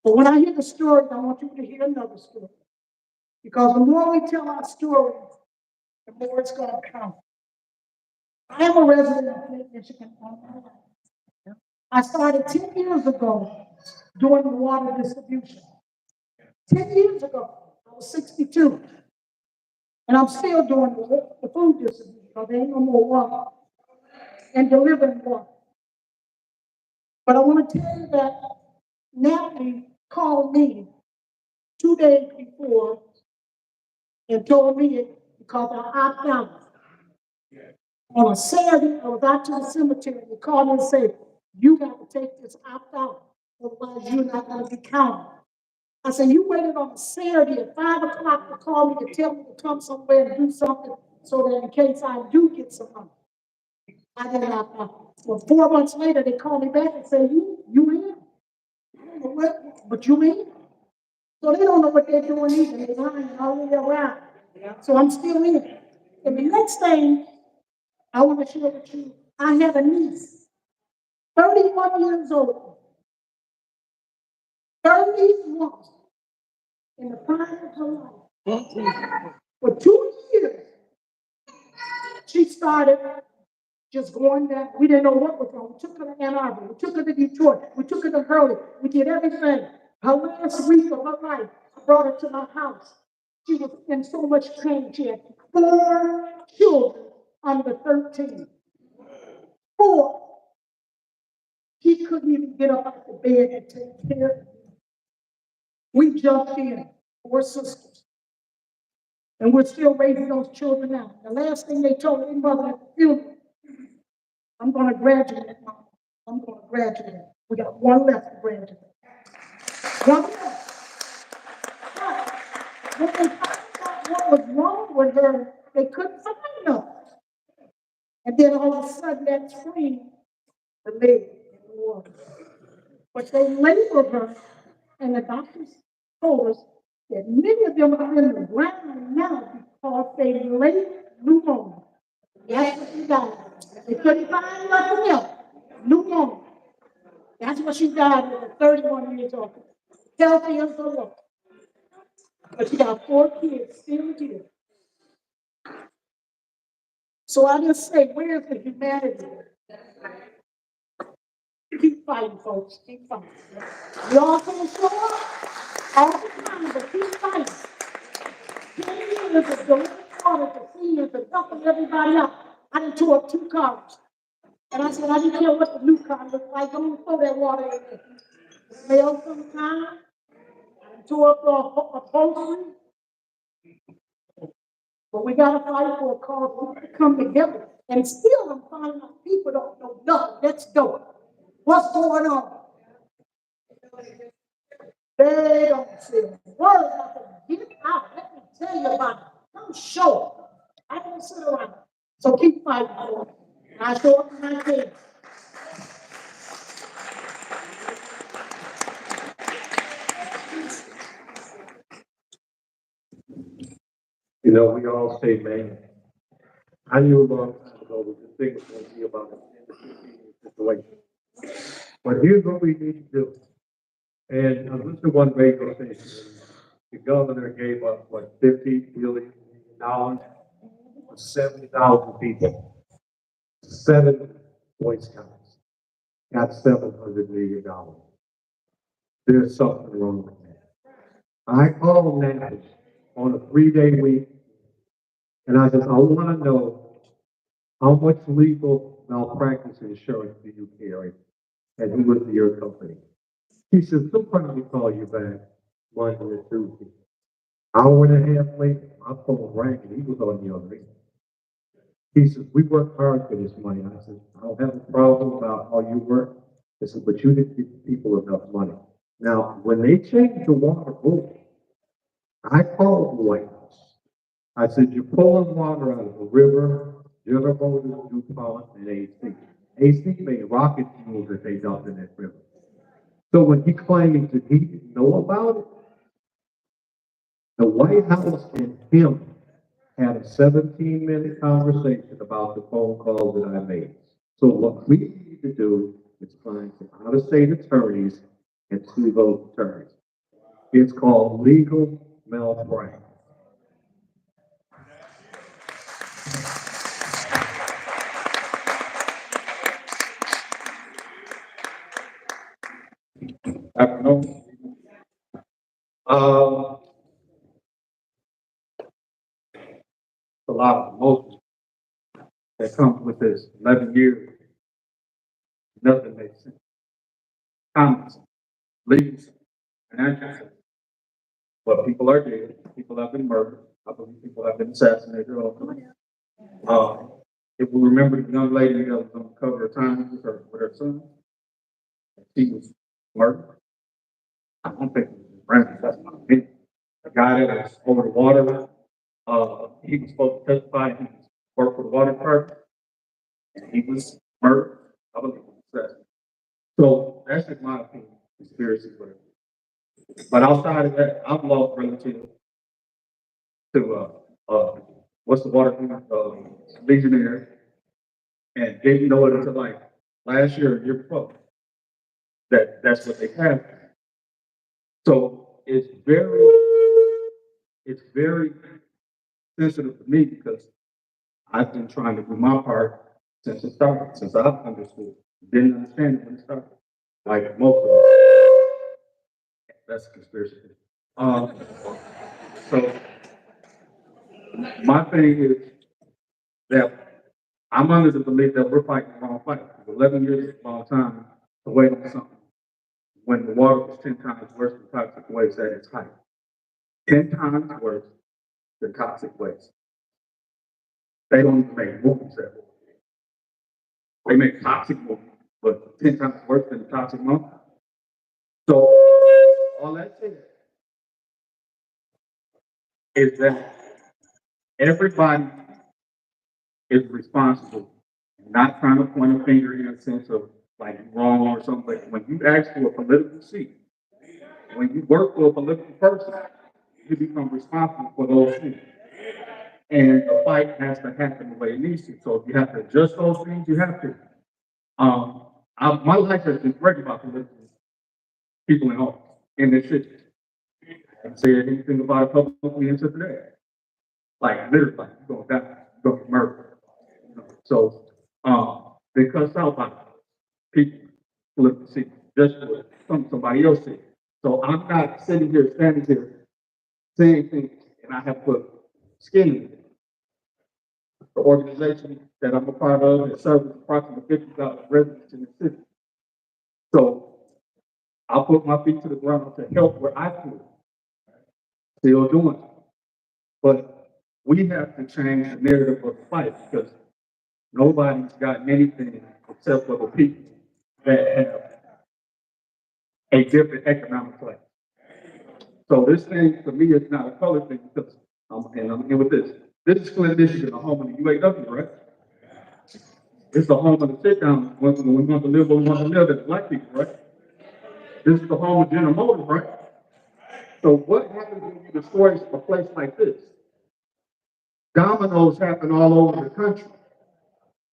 But when I hear the story, I want you to hear another story. Because the more we tell our story, the more it's going to count. I am a resident of Flint, Michigan. I started 10 years ago doing the water distribution. 10 years ago, I was 62. And I'm still doing the food distribution because there ain't no more water and delivering water. But I want to tell you that Natalie called me 2 days before and told me because I opted out. On a Saturday, I was out to the cemetery. They called me and said, you got to take this opt out, otherwise you're not going to be counted. I said, you waited on a Saturday at 5 o'clock to call me to tell me to come somewhere and do something so that in case I do get some money. I didn't opt out. Well, 4 months later, they called me back and said, you in? I don't know what, but you in? So they don't know what they're doing either. They're lying all the way around. So I'm still in. And the next thing I want to share with you, I have a niece, 31 years old. 31 in the prime of her life. For 2 years, she started just going down. We didn't know what was wrong. We took her to Ann Arbor. We took her to Detroit. We took her to Hurley. We did everything. Her last week of her life, I brought her to my house. She was in so much pain. She had 4 children under 13. 4. She couldn't even get up out of bed and take care of them. We jumped in, 4 sisters. And we're still raising those children now. The last thing they told me, mother at the funeral, I'm going to graduate, Mom. I'm going to graduate. We got 1 left to graduate. 1 left. But when they found out what was wrong with her, they couldn't find her. And then all of a sudden, that spring, the lady in the water. But they labeled her, and the doctors told us that many of them are in the ground now because they laid pneumonia. That's what she died. They couldn't find nothing else. Pneumonia. That's what she died at 31 years old. Healthy as a woman. But she got 4 kids still here. So I just say, where's the humanity? Keep fighting, folks, keep fighting. Y'all can show up all the time, but keep fighting. 10 years of delivering water to seniors and helping everybody out. I done tore up 2 cars. And I said, I didn't care what the new car looked like, I'm gonna throw that water in there. It smells sometimes. I done tore up the upholstery. But we gotta fight for a cause to come together. And still I'm finding out people don't know nothing next door. What's going on? They don't say a word about it. Get out. Let me tell you about it. I'm sure. I don't sit around. So keep fighting for it. I show up when I can. You know, we all say, man, I knew a long time ago that this thing was going to be about a 10 to 15 year situation. But here's what we need to do. And this is one radio station. The governor gave us, what, $50 billion for 70,000 people. 7 Boy Scouts got $700 million. There's something wrong with that. I called Nashville on a 3-day week, and I said, I want to know how much legal malpractice insurance do you carry, and who was your company? He said, we'll probably call you back Monday or Tuesday. Hour and a half later, my phone rang, and he was on the other end. He says, we work hard for this money. I said, I don't have a problem about how you work. I said, but you didn't give people enough money. Now, when they changed the water board, I called the White House. I said, you're pulling water out of the river, General Motors, DuPont, and AC. AC made rocket fuels that they dumped in that river. So when he claimed that he didn't know about it, the White House and him had a 17-minute conversation about the phone call that I made. So what we need to do is find some out-of-state attorneys and sue those attorneys. It's called legal malpractice. Afternoon. A lot of emotion that comes with this 11 years. Nothing makes sense. Comments, leads, financial sense. But people are dead. People have been murdered. I believe people have been assassinated. If we remember the young lady that was on the cover of Time with her son, she was murdered. I don't think it was random. That's my opinion. The guy that was over the water, he was supposed to testify. He worked for the water department, and he was murdered. I believe it was assassinated. So that's just my opinion. Conspiracy, whatever. But outside of that, I've lost relatives to what's the water thing? Legionnaire, and didn't know it until like last year or year before. That's what they have. So it's very sensitive to me because I've been trying to do my part since it started, since I've understood. Didn't understand it when it started. Like most of us. That's a conspiracy. Um, so my thing is that I'm under the belief that we're fighting the wrong fight. 11 years is a long time to wait on something when the water was 10 times worse than toxic waste at its height. 10 times worse than toxic waste. They don't even make movies that way. They make toxic movies, but 10 times worse than the toxic movie. So all that says is that everybody is responsible, not trying to point a finger in a sense of like wrong or something. But when you ask for a political seat, when you work for a political person, you become responsible for those things. And the fight has to happen the way it needs to. So if you have to adjust those things, you have to. My life has been great about political people in office, and it should. I haven't said anything about it publicly until today. Like literally, like, you're gonna die, you're gonna be murdered. So, because somebody, people, flip the seat, just for somebody else said. So I'm not sitting here, standing here, saying things, and I have put skin in it. The organization that I'm a part of that serves approximately 50,000 residents in the city. So I'll put my feet to the ground to help where I can. Still doing it. But we have to change the narrative of life because nobody's gotten anything except for the people that have a different economic class. So this thing, to me, is not a color thing because, and I'm in with this. This is Flint, Michigan, the home of the UAW, right? It's the home of the sit down when we want to live where we want to live as black people, right? This is the home of General Motors, right? So what happens when you destroy a place like this? Dominoes happen all over the country.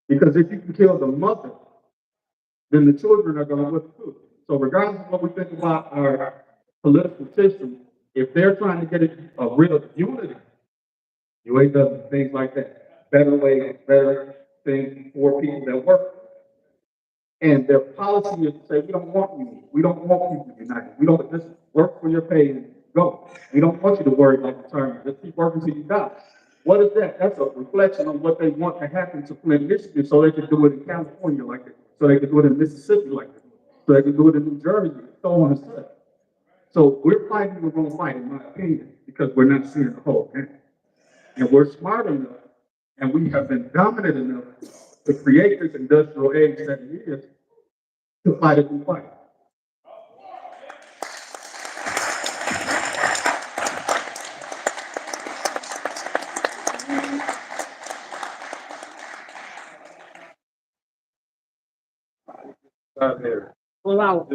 Because if you can kill the mother, then the children are going to look too. So regardless of what we think about our political system, if they're trying to get a rid of unity, UAW, things like that, better ways, better things for people that work. And their policy is to say, we don't want you, we don't want people united. We don't just work for your pay and go. We don't want you to worry about retirement. Just keep working till you die. What is that? That's a reflection on what they want to happen to Flint, Michigan, so they can do it in California like that, so they can do it in Mississippi like that, so they can do it in New Jersey, so on and so forth. So we're fighting the wrong fight, in my opinion, because we're not seeing the whole thing. And we're smart enough, and we have been dominant enough to create this industrial age that it is to fight a good fight. Out there. Well, out.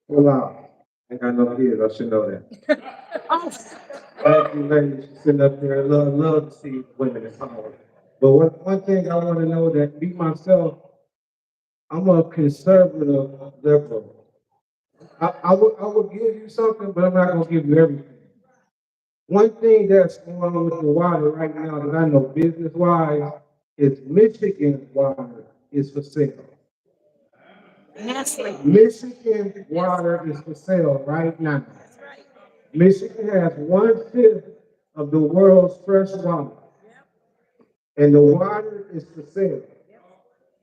Well, I ain't got no kids, I should know that. Oh, Thank you, ladies, for sitting up there. I love to see women in power. But one thing I want to know that me myself, I'm a conservative liberal. I will give you something, but I'm not gonna give you everything. One thing that's going on with the water right now that I know business wise is Michigan water is for sale. Nestle. Michigan water is for sale right now. Michigan has 1/5 of the world's fresh water. And the water is for sale.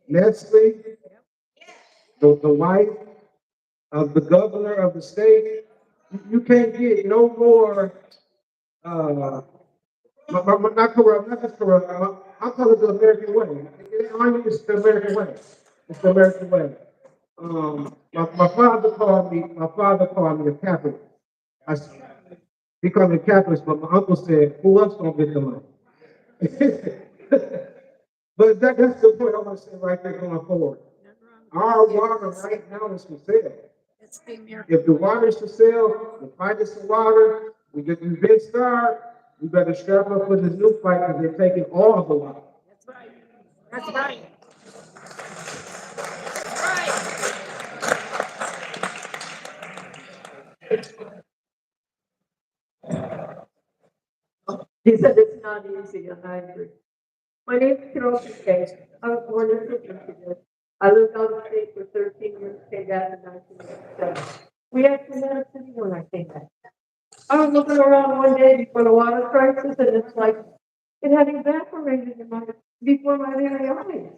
Nestle, the wife of the governor of the state, you can't get no more, not corrupt, not just corrupt, I'll call it the American way. It's the American way. It's the American way. My father called me a capitalist. I, s- he called me a capitalist, but my uncle said, who else gonna get the money? But that's the point I want to say right there going forward. Our water right now is for sale. If the water is for sale, the fight is for water, we get the big start, we better strap up for this new fight because they're taking all of the water. That's right. He said it's not easy, and I agree. My name is Carol Case. I was born in Michigan. I lived out of state for 13 years, came back in 1987. We actually had a city when I came back. I was looking around one day before the water crisis, and it's like it had evaporated before my very eyes.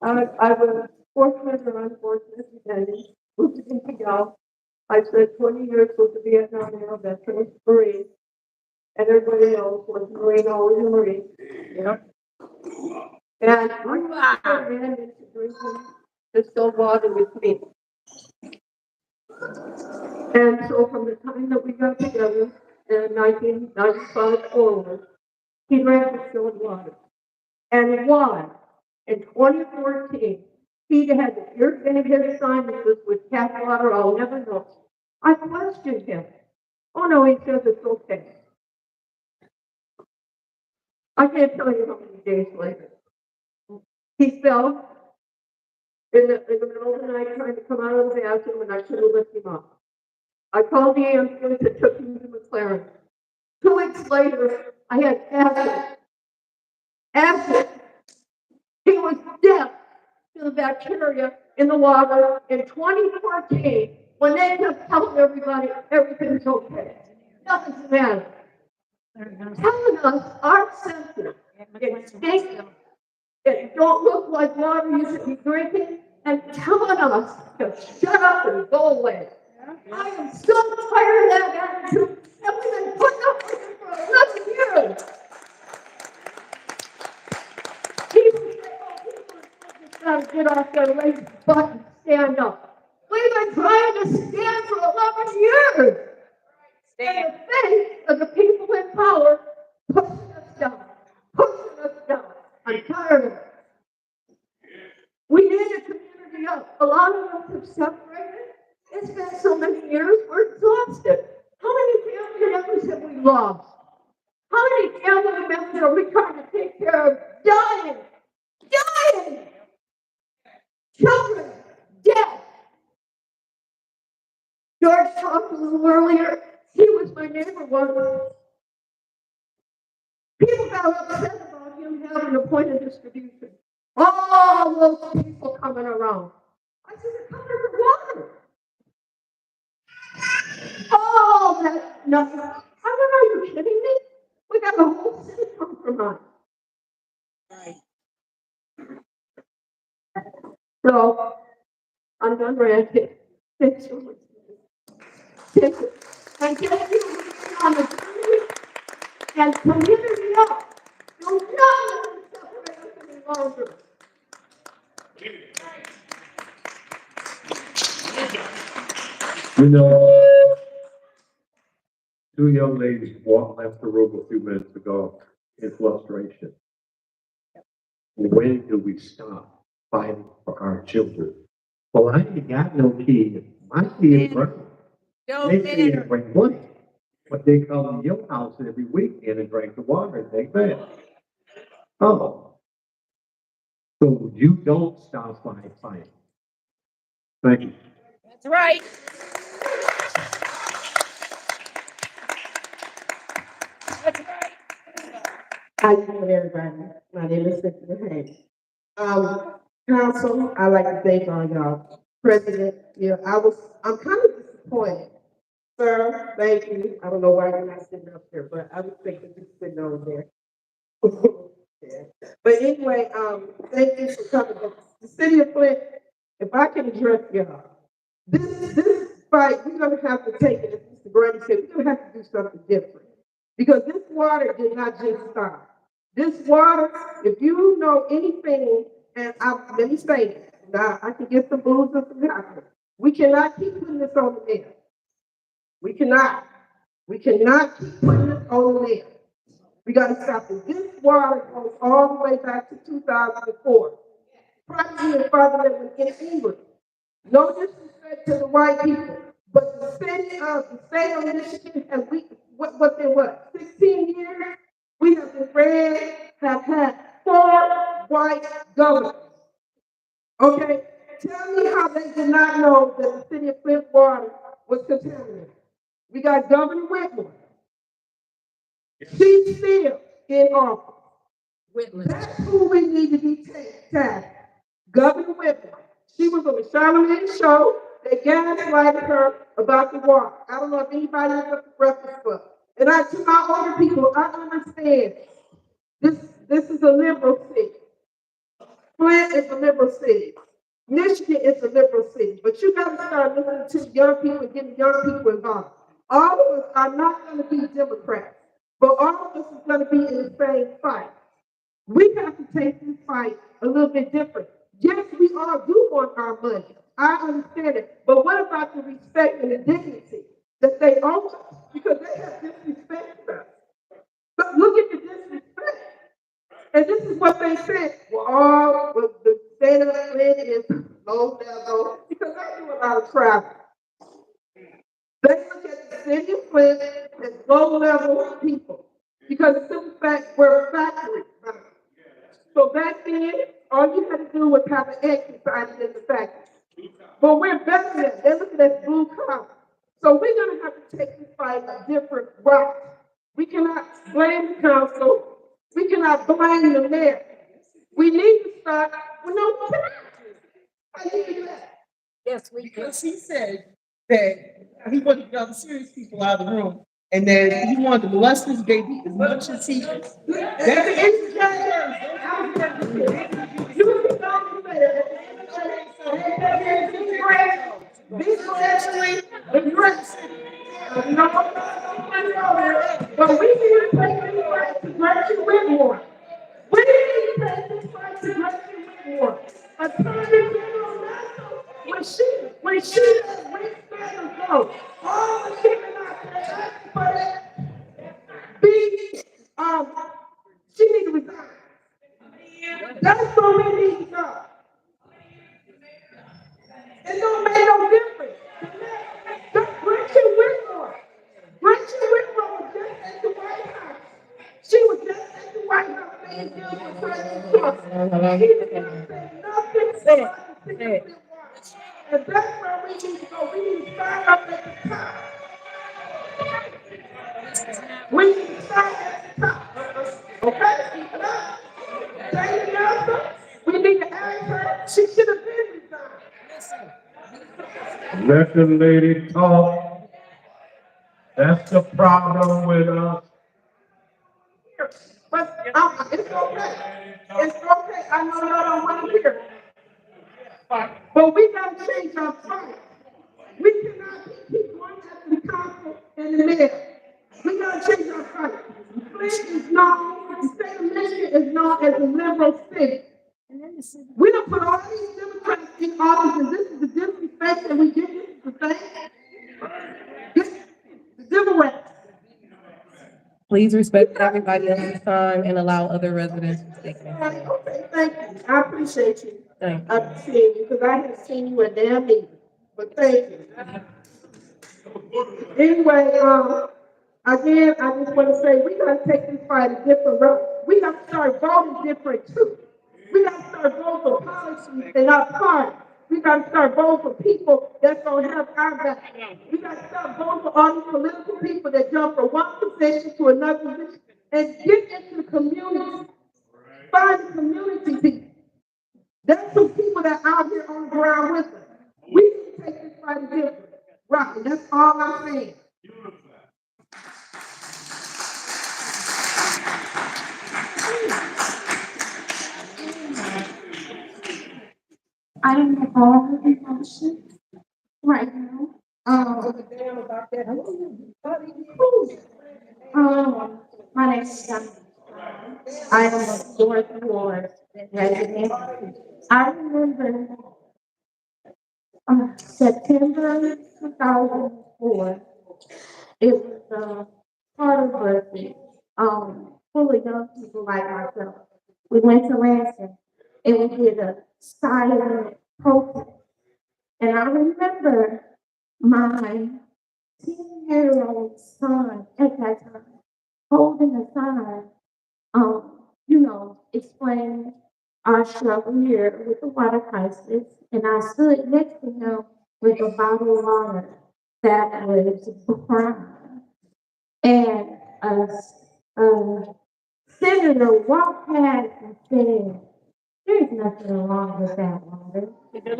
I was fortunate or unfortunate, depending, moved to Miguel. I spent 20 years with the Vietnam Era veterans, Marines, and everybody knows was Marine, always a Marine. Yeah. And I ran into drinking distilled water with me. And so from the time that we got together in 1995 forward, he drank distilled water. And why? In 2014, he had irrigated his sinuses with tap water, I'll never know. I questioned him. Oh no, he says it's okay. I can't tell you how many days later. He fell in the middle of the night trying to come out of the bathroom, and I couldn't lift him up. I called the ambulance and took him to McLaren. 2 weeks later, I had acid. Acid. It was death to the bacteria in the water in 2014 when they kept telling everybody everything's okay. Nothing's the matter. Telling us our senses, it stinks, it don't look like water you should be drinking, and telling us to shut up and go away. I am so tired of that attitude, and we've been putting up with it for 11 years. People say, oh, people just gotta get off their lazy butt and stand up. We've been trying to stand for 11 years. And the face of the people in power pushing us down, pushing us down. I'm tired of it. We need a community up. A lot of us have separated. It's been so many years, we're exhausted. How many family members have we lost? How many family members are we trying to take care of? Dying! Dying! Children, dead. George talked a little earlier. He was my neighbor once. People got upset about him having a point of distribution. All those people coming around. I said, they're coming for water. Oh, that, no. I don't know, are you kidding me? We got the whole city compromised. So, I'm done ranting. Thanks for listening. Thank you. And thank you for being on the journey and community up. Do not let them separate us any longer. You know, two young ladies left the room a few minutes ago in frustration. When do we stop fighting for our children? Well, I ain't got no kids. My kids run. They say to bring money, but they come to your house every weekend and drink the water and take baths. Oh, so you don't stop by fighting. Thank you. That's right. That's right. How you doing, everybody? My name is Cynthia Hayes. Council, I'd like to thank all y'all. President, I'm kind of disappointed. Sir, thank you. I don't know why you're not sitting up here, but I was thinking you sitting over there. Yeah. But anyway, thank you for coming. The city of Flint, if I can address y'all, this fight, we're gonna have to take it, as Mr. Grady said, we're gonna have to do something different. Because this water did not just stop. This water, if you know anything, let me say it, now I can get some booze and some alcohol. We cannot keep putting this on the air. We cannot. We cannot keep putting this on the air. We gotta stop it. This water goes all the way back to 2004. Probably in father that was in England. No disrespect to the white people, but the state of Michigan, and what they were, 16 years, we have have had 4 white governors. Okay, tell me how they did not know that the city of Flint water was contaminated. We got Governor Whitmore. She's still in office. That's who we need to be tasked. Governor Whitmore. She was on the Charlemagne show. They gaslighted her about the water. I don't know if anybody is at the Breakfast Club. And to my older people, I understand this is a liberal city. Flint is a liberal city. Michigan is a liberal city. But you got to start listening to young people and getting young people involved. All of us are not going to be Democrats, but all of us is going to be in the same fight. We have to take this fight a little bit different. Yes, we all do want our money. I understand it. But what about the respect and the dignity that they owe us? Because they have disrespected us. But look at the disrespect. And this is what they said. Well, the state of Flint is low level because they do a lot of travel. They look at the city of Flint as low level people because in fact we're a factory. So back then, all you had to do was have an exercise in the factory. But we're better than that. They're looking at blue collar. So we're going to have to take this fight a different route. We cannot blame the council. We cannot blame the mayor. We need to start with no taxes. I need to do that. Yes, we can. Because he said that he wanted to get all the serious people out of the room, and that he wanted to molest his baby as much as he could. That's the issue. I'm going to say, you can go to be correctly addressed. But we need to take this fight to Gretchen Whitmore. We need to take this fight to Gretchen Whitmore. Attorney General Nassau, when she let Rick Sanders go, all the people out there asking for that, she need to resign. That's where we need to go. It don't make no difference. That's Gretchen Whitmore. Gretchen Whitmore was just at the White House. She was just at the White House saying deals with President Trump. She did not say nothing about the Flint water. And that's where we need to go. We need to start up at the top. We need to start at the top. Okay? Jane Nelson, we need to ask her. She should have been resigned. Let the lady talk. That's the problem with us. But it's okay. It's okay. I know y'all don't want to hear. But we gotta change our fight. We cannot keep going after the council and the mayor. We gotta change our fight. Flint is known, the state of Michigan is known as a liberal city. We don't put all these Democrats in office, and this is the disrespect that we get. This is the thing. This is the Democrats. Please respect everybody else's time and allow other residents to speak. Okay, thank you. I appreciate you. Thank I appreciate you, because I haven't seen you a damn meeting, but thank you. Anyway, again, I just want to say, we gotta take this fight a different route. We gotta start voting different too. We gotta start voting for policies and not parties. We gotta start voting for people that's gonna have our back. We gotta start voting for all these political people that jump from one position to another position and get into the community. Find the community people. That's the people that are out here on the ground with us. We need to take this fight different. Right, and that's all I'm saying. I don't have all the emotions right now. My name is John. I am a North Ward resident. I remember September 2004. It was part of birthday, full of young people like myself. We went to Lansing and we did a silent protest. And I remember my 10-year-old son at that time holding a sign, explaining our struggle here with the water crisis. And I stood next to him with a bottle of water that was brown. And a senator walked past and said, "There's nothing wrong with that water.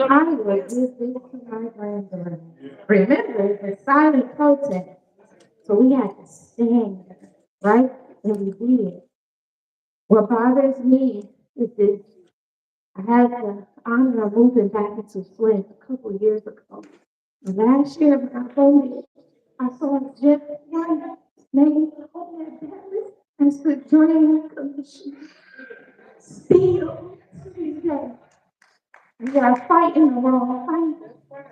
I will give this to my granddaughter." Remember, it's a silent protest. So we had to stand there, right? And we did. What bothers me is this. I had the honor of moving back into Flint a couple of years ago. And last year when I voted, I saw Jeff White name on that ballot as the Drain Commission. Still to this day, we are fighting the wrong fight.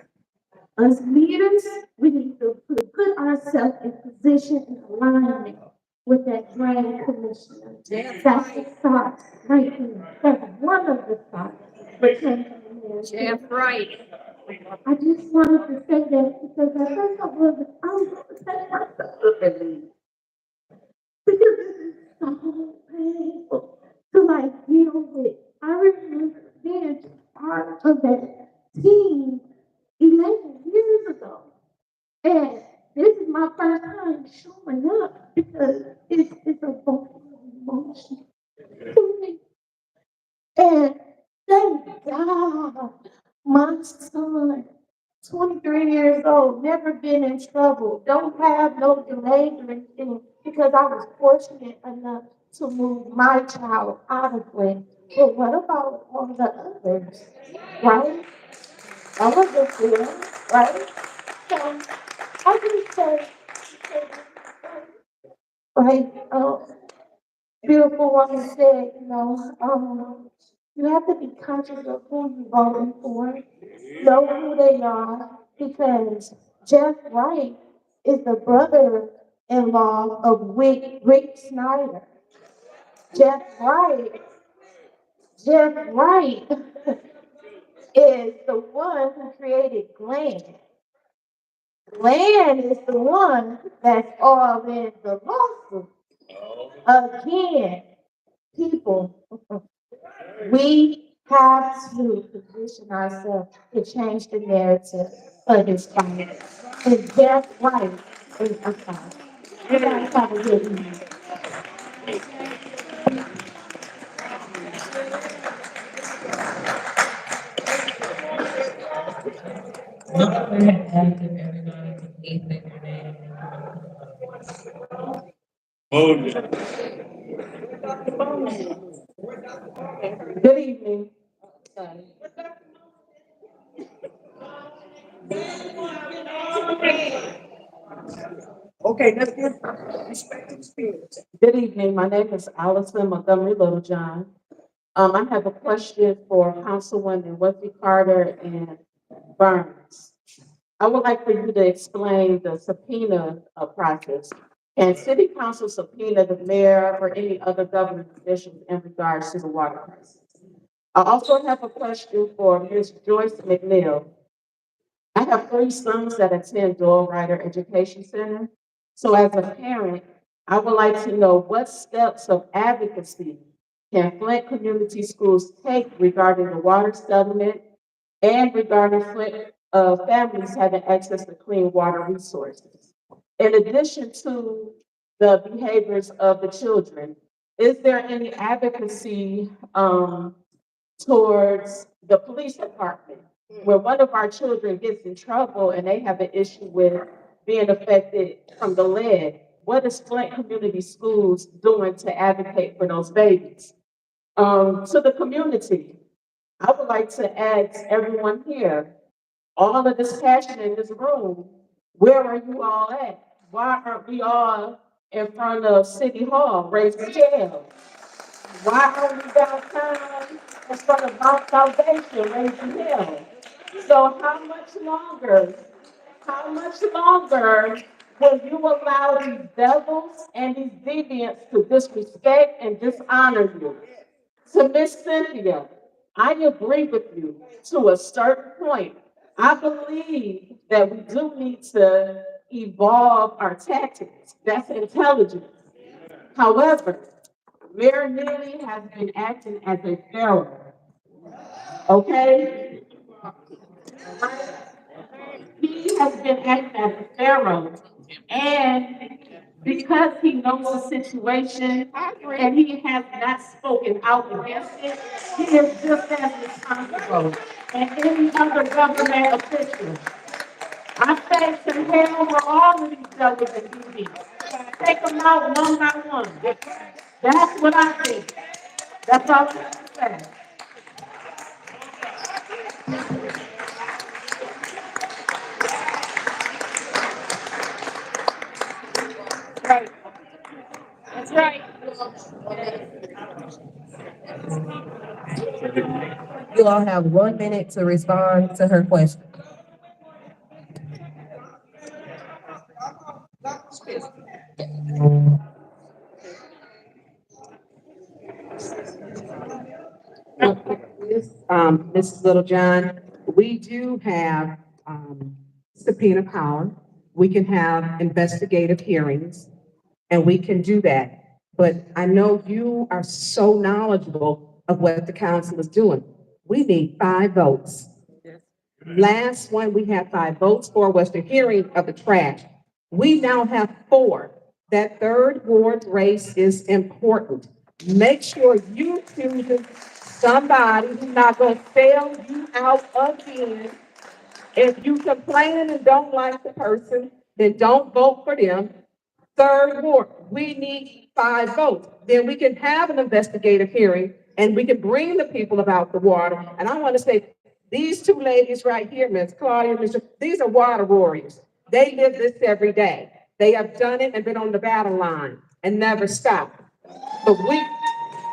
As leaders, we need to put ourselves in position and alignment with that Drain Commission. That's the thought right here. That's one of the thoughts. Jeff Wright. I just wanted to say that because at first I was going to say myself and leave. Because this is so painful to like deal with. I remember being part of that team 11 years ago. And this is my first time showing up because it's a emotion to me. And thank God, my son, 23 years old, never been in trouble, don't have no delays or anything, because I was fortunate enough to move my child out of Flint. But what about all the others, right? All of them there, right? So I just say, right, beautiful woman said, you have to be conscious of who you're voting for, know who they are, because Jeff Wright is the brother-in-law of Rick Snyder. Jeff Wright, Jeff Wright is the one who created Glenn. Glenn is the one that's all in the lawsuit. Again, people, we have to position ourselves to change the narrative of this fight. And that's right. And I'm sorry. You guys have a good evening. Asking everybody to please say their name. Good evening. Okay, let's get respected spirits. Good evening. My name is Allison Montgomery Littlejohn. I have a question for Councilwoman Wesley Carter and Burns. I would like for you to explain the subpoena process. Can city council subpoena the mayor or any other government officials in regards to the water crisis? I also have a question for Ms. Joyce McNeil. I have 3 sons that attend Doyle Ryder Education Center. So as a parent, I would like to know what steps of advocacy can Flint Community Schools take regarding the water settlement and regarding Flint families having access to clean water resources. In addition to the behaviors of the children, is there any advocacy towards the police department where one of our children gets in trouble and they have an issue with being affected from the lead? What is Flint Community Schools doing to advocate for those babies? To the community, I would like to ask everyone here, all of this passion in this room, where are you all at? Why aren't we all in front of City Hall raising hell? Why are we downtown in front of Mount Salvation raising hell? So how much longer will you allow these devils and these deviants to disrespect and dishonor you? To Miss Cynthia, I agree with you to a certain point. I believe that we do need to evolve our tactics. That's intelligence. However, Mayor Neely has been acting as a pharaoh, okay? He has been acting as a pharaoh, and because he knows the situation and he has not spoken out against it, he is just as responsible as any other government official. I say to hell with all of these devils and demons. Take them out one by one. That's what I think. That's all I have to say. That's right. You all have 1 minute to respond to her question. Mrs. Littlejohn, we do have, subpoena power. We can have investigative hearings, and we can do that. But I know you are so knowledgeable of what the council is doing. We need 5 votes. Last one, we had 5 votes for was the hearing of the trash. We now have 4. That third ward race is important. Make sure you choose somebody who's not gonna fail you out again. If you complain and don't like the person, then don't vote for them. Third ward, we need 5 votes. Then we can have an investigative hearing and we can bring the people about the water. And I want to say, these two ladies right here, Ms. Claudia, Mr. These are water warriors. They live this every day. They have done it and been on the battle line and never stopped. But we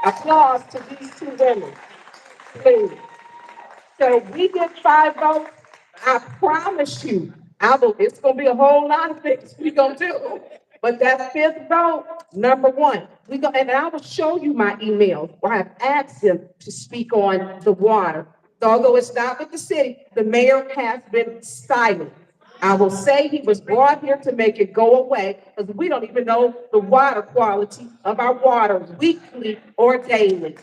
applause to these two women, please. So we get 5 votes. I promise you, it's gonna be a whole lot of things we gonna do. But that 5th vote, number one, and I will show you my emails where I've asked them to speak on the water. So although it's not with the city, the mayor has been silent. I will say he was brought here to make it go away because we don't even know the water quality of our water weekly or daily.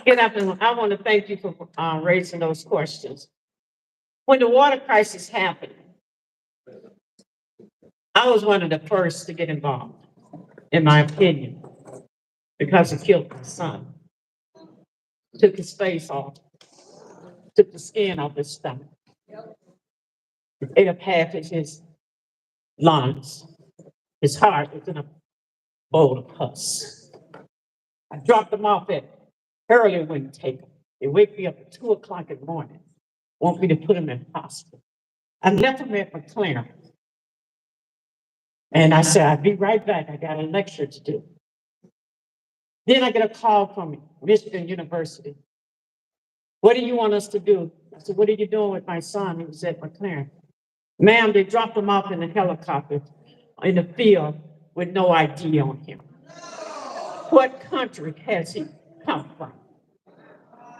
Good afternoon. I want to thank you for raising those questions. When the water crisis happened, I was one of the first to get involved, in my opinion, because it killed my son. Took his face off, took the skin off his stomach, ate up half of his lungs. His heart was in a bowl of pus. I dropped him off at early wouldn't take him. They wake me up at 2 o'clock in the morning, want me to put him in hospital. I left him at McLaren. And I said, I'll be right back. I got a lecture to do. Then I get a call from Michigan University. What do you want us to do? I said, what are you doing with my son? He was at McLaren. Ma'am, they dropped him off in a helicopter in the field with no ID on him. What country has he come from?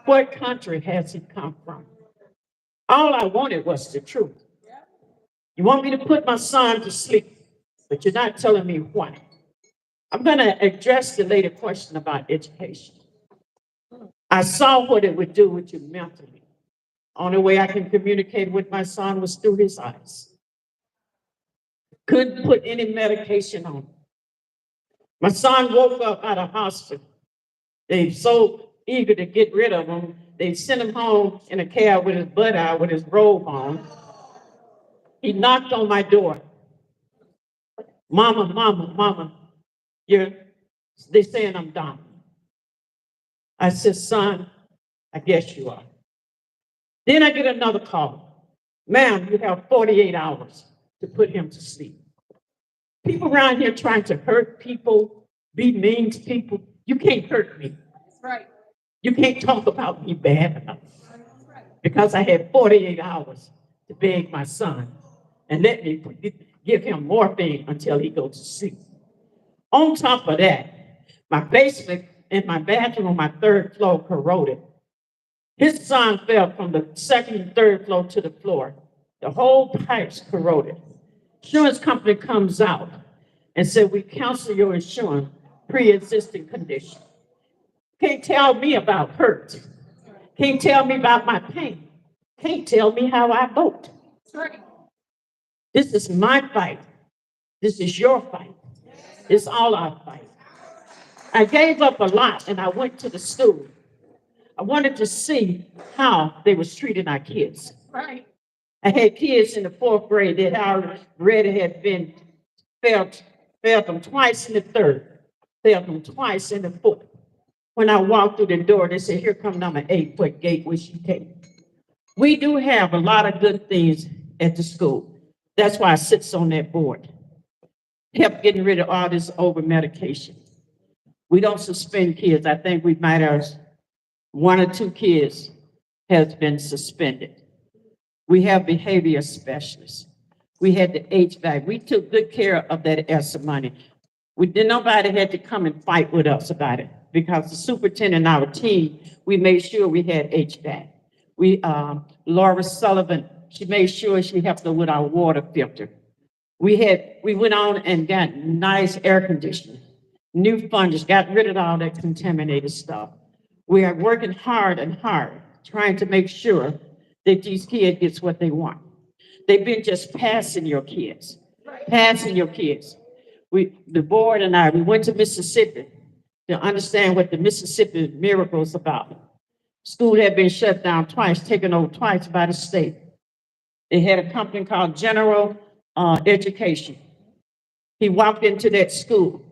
What country has he come from? All I wanted was the truth. You want me to put my son to sleep, but you're not telling me why. I'm going to address the later question about education. I saw what it would do with you mentally. Only way I can communicate with my son was through his eyes. Couldn't put any medication on him. My son woke up out of hospital. They so eager to get rid of him, they sent him home in a cab with his butt out, with his robe on. He knocked on my door. Mama, mama, mama, they're saying I'm dying. I said, son, I guess you are. Then I get another call. Ma'am, you have 48 hours to put him to sleep. People around here trying to hurt people, be mean to people. You can't hurt me. That's right. You can't talk about me bad enough. Because I had 48 hours to beg my son and let me give him morphine until he goes to sleep. On top of that, my basement and my bathroom on my 3rd floor corroded. His son fell from the 2nd and 3rd floor to the floor. The whole pipes corroded. Insurance company comes out and said, we cancel your insurance, pre-existing condition. Can't tell me about hurt. Can't tell me about my pain. Can't tell me how I vote. This is my fight. This is your fight. It's all our fight. I gave up a lot and I went to the school. I wanted to see how they was treating our kids. Right. I had kids in the 4th grade that already had been failed them twice in the 3rd, failed them twice in the 4th. When I walked through the door, they said, here come number 8, what gate was she taking? We do have a lot of good things at the school. That's why I sit on that board. Help getting rid of all this over medication. We don't suspend kids. I think we might have 1 or 2 kids has been suspended. We have behavior specialists. We had the HVAC. We took good care of that ESSA money. Nobody had to come and fight with us about it because the superintendent and our team, we made sure we had HVAC. Laura Sullivan, she made sure she helped us with our water filter. We went on and got nice air conditioning. new funders, got rid of all that contaminated stuff. We are working hard and hard, trying to make sure that these kids gets what they want. They've been just passing your kids, passing your kids. The board and I, we went to Mississippi to understand what the Mississippi miracle is about. School had been shut down twice, taken over twice by the state. They had a company called General Education. He walked into that school.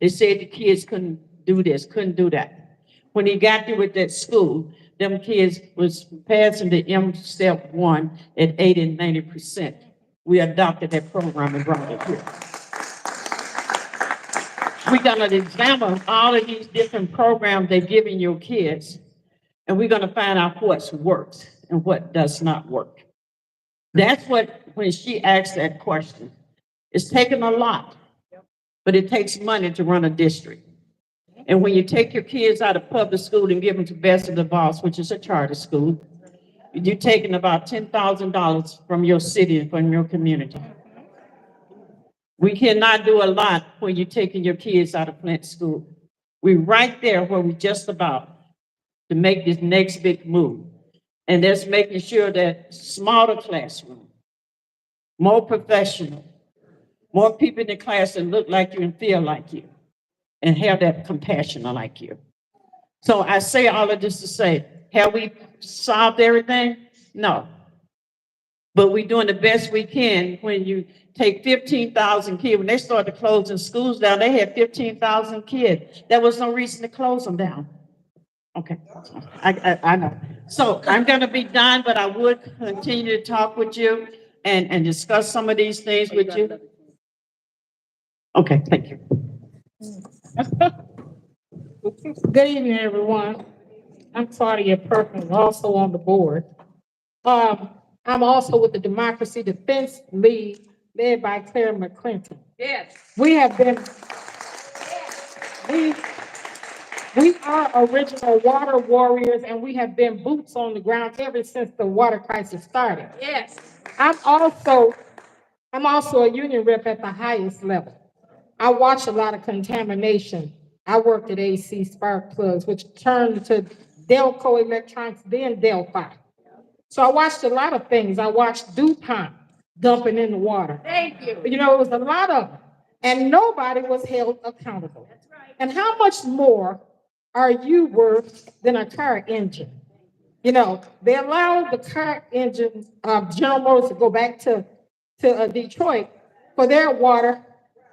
They said the kids couldn't do this, couldn't do that. When he got there with that school, them kids was passing the step 1 at 80 and 90%. We adopted that program and brought it here. We're gonna examine all of these different programs they're giving your kids, and we're gonna find out what works and what does not work. That's what, when she asked that question, it's taken a lot, but it takes money to run a district. And when you take your kids out of public school and give them to Best of the Boss, which is a charter school, you're taking about $10,000 from your city and from your community. We cannot do a lot when you're taking your kids out of Flint school. We're right there where we're just about to make this next big move. And that's making sure that smaller classroom, more professional, more people in the class that look like you and feel like you, and have that compassion like you. So I say all of this to say, have we solved everything? No. But we're doing the best we can. When you take 15,000 kids, when they started closing schools down, they had 15,000 kids. There was no reason to close them down. Okay, I know. So I'm gonna be done, but I would continue to talk with you and discuss some of these things with you. Okay, thank you. Good evening, everyone. I'm Claudia Perkins, also on the board. I'm also with the Democracy Defense League, led by Claire McClinton. Yes. We have been, we are original water warriors, and we have been boots on the ground ever since the water crisis started. Yes. I'm also a union rep at the highest level. I watch a lot of contamination. I worked at AC Spark Plugs, which turned to Delco Electronics, then Delphi. So I watched a lot of things. I watched DuPont dumping in the water. Thank you. You know, it was a lot of them. And nobody was held accountable. That's right. And how much more are you worth than a car engine? You know, they allowed the car engine, General Motors, to go back to Detroit for their water,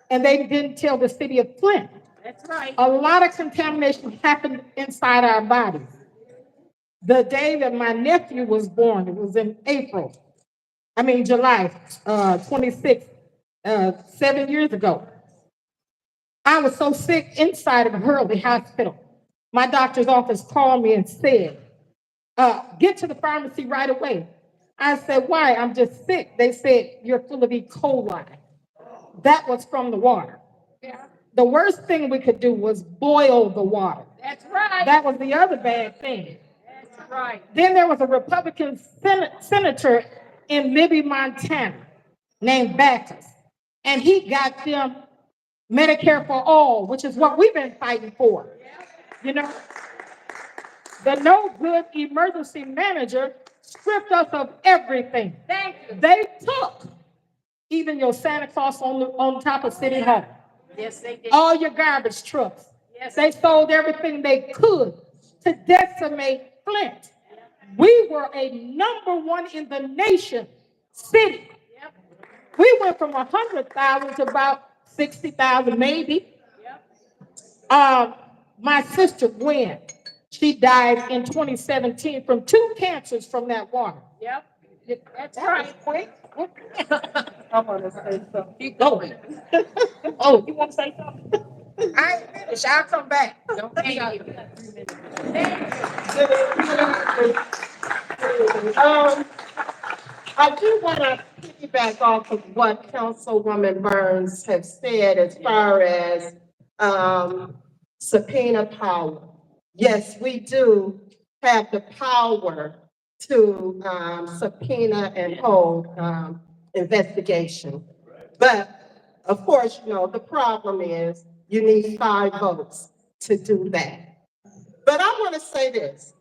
and they didn't tell the city of Flint. That's right. A lot of contamination happened inside our bodies. The day that my nephew was born, it was in July 26th, 7 years ago. I was so sick inside of Hurley Hospital. My doctor's office called me and said, get to the pharmacy right away. I said, why? I'm just sick. They said, you're full of E. coli. That was from the water. Yeah. The worst thing we could do was boil the water. That's right. That was the other bad thing. That's right. Then there was a Republican senator in Libby, Montana, named Backus. And he got them Medicare for all, which is what we've been fighting for. You know, the no good emergency manager stripped us of everything. Thank you. They took even your Santa Claus on top of City Hall. Yes, they did. All your garbage trucks. Yes. They sold everything they could to decimate Flint. We were a #1 in the nation city. Yep. We went from 100,000 to about 60,000, maybe. Yep. My sister Gwen, she died in 2017 from 2 cancers from that water. Yep. That's right. Quick. I want to say something. Keep going. Oh, you want to say something? I ain't finished. I'll come back. Don't thank you. I do want to piggyback off of what Councilwoman Burns has said as far as subpoena power. Yes, we do have the power to subpoena and hold investigation. But of course, you know, the problem is You need 5 votes to do that. But I want to say this.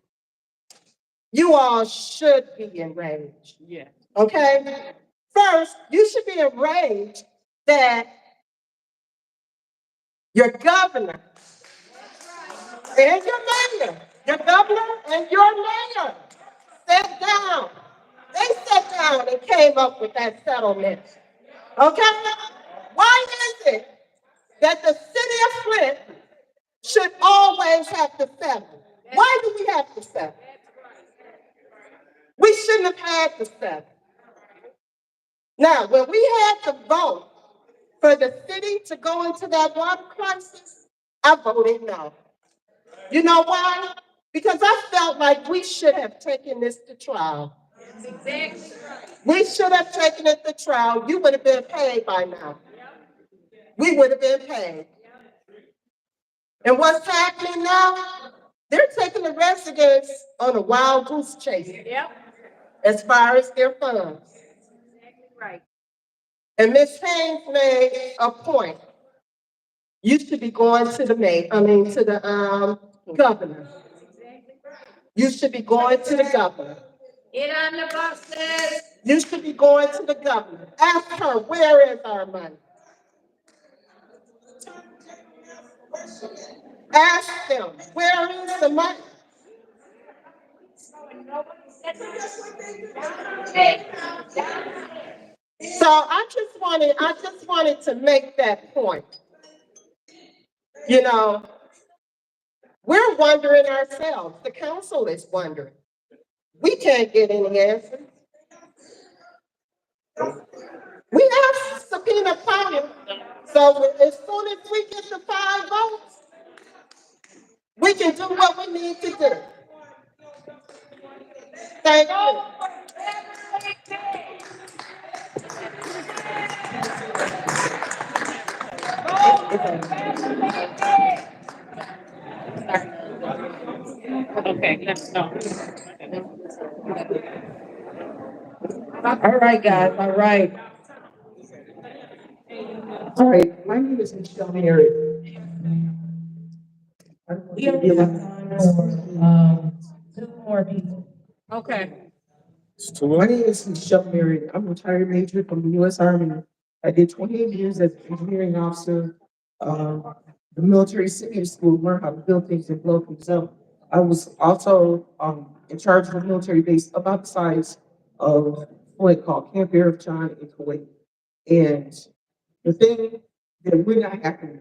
You all should be enraged. Yeah. Okay? First, you should be enraged that your governor and your governor and your mayor sat down. They sat down and came up with that settlement. Okay? Why is it that the city of Flint should always have to settle? Why do we have to settle? We shouldn't have had to settle. Now, when we had to vote for the city to go into that water crisis, I voted no. You know why? Because I felt like we should have taken this to trial. We should have taken it to trial. You would have been paid by now. We would have been paid. And what's happening now? They're taking the residents on a wild goose chase. Yep. As far as their funds. Right. And Ms. Haynes made a point. You should be going to the mayor, to the governor. You should be going to the governor. Get on the buses. You should be going to the governor. Ask her, where is our money? Ask them, where is the money? So I just wanted to make that point. You know, we're wondering ourselves. The council is wondering. We can't get any answers. We have subpoena power. So as soon as we get the 5 votes, we can do what we need to do. Thank you. Okay, let's go. All right, guys, all right. All right, my name is Michelle Mary. We have time for, 2 more people. Okay. My name is Michelle Mary. I'm a retired major from the U.S. Army. I did 28 years as an engineering officer, the military senior school, learned how to build things and blow things up. I was also in charge of a military base about the size of Flint called Camp Arab John in Kuwait. And the thing that would not happen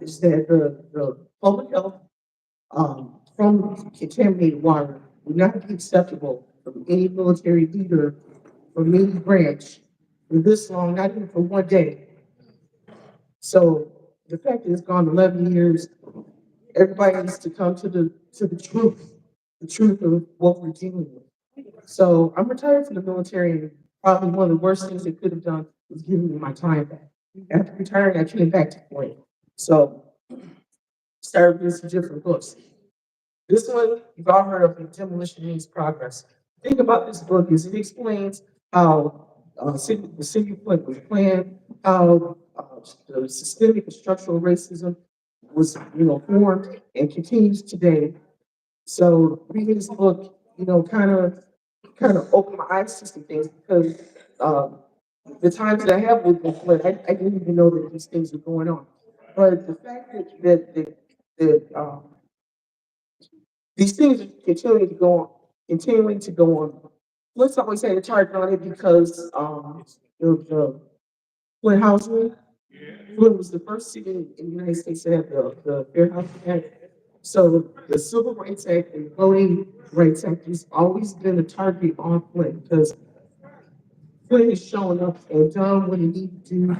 is that the public health from contaminated water would not be acceptable from any military leader from any branch for this long, not even for one day. So the fact that it's gone 11 years, everybody needs to come to the truth of what we're dealing with. So I'm retired from the military, and probably one of the worst things they could have done was giving me my time back. After retiring, I came back to Flint. So started reading some different books. This one, you've all heard of, the Demolition Means Progress. The thing about this book is it explains how the city of Flint was planned, how the systemic and structural racism was, formed and continues today. So reading this book, kind of opened my eyes to some things because the times that I have lived in Flint, I didn't even know that these things were going on. But the fact that these things are continuing to go on. Let's always say the target on it because the Flint housing. Flint was the first city in the United States to have the Fair Housing Act. So the Civil Rights Act and Voting Rights Act has always been a target on Flint because Flint is showing up and done what it needs to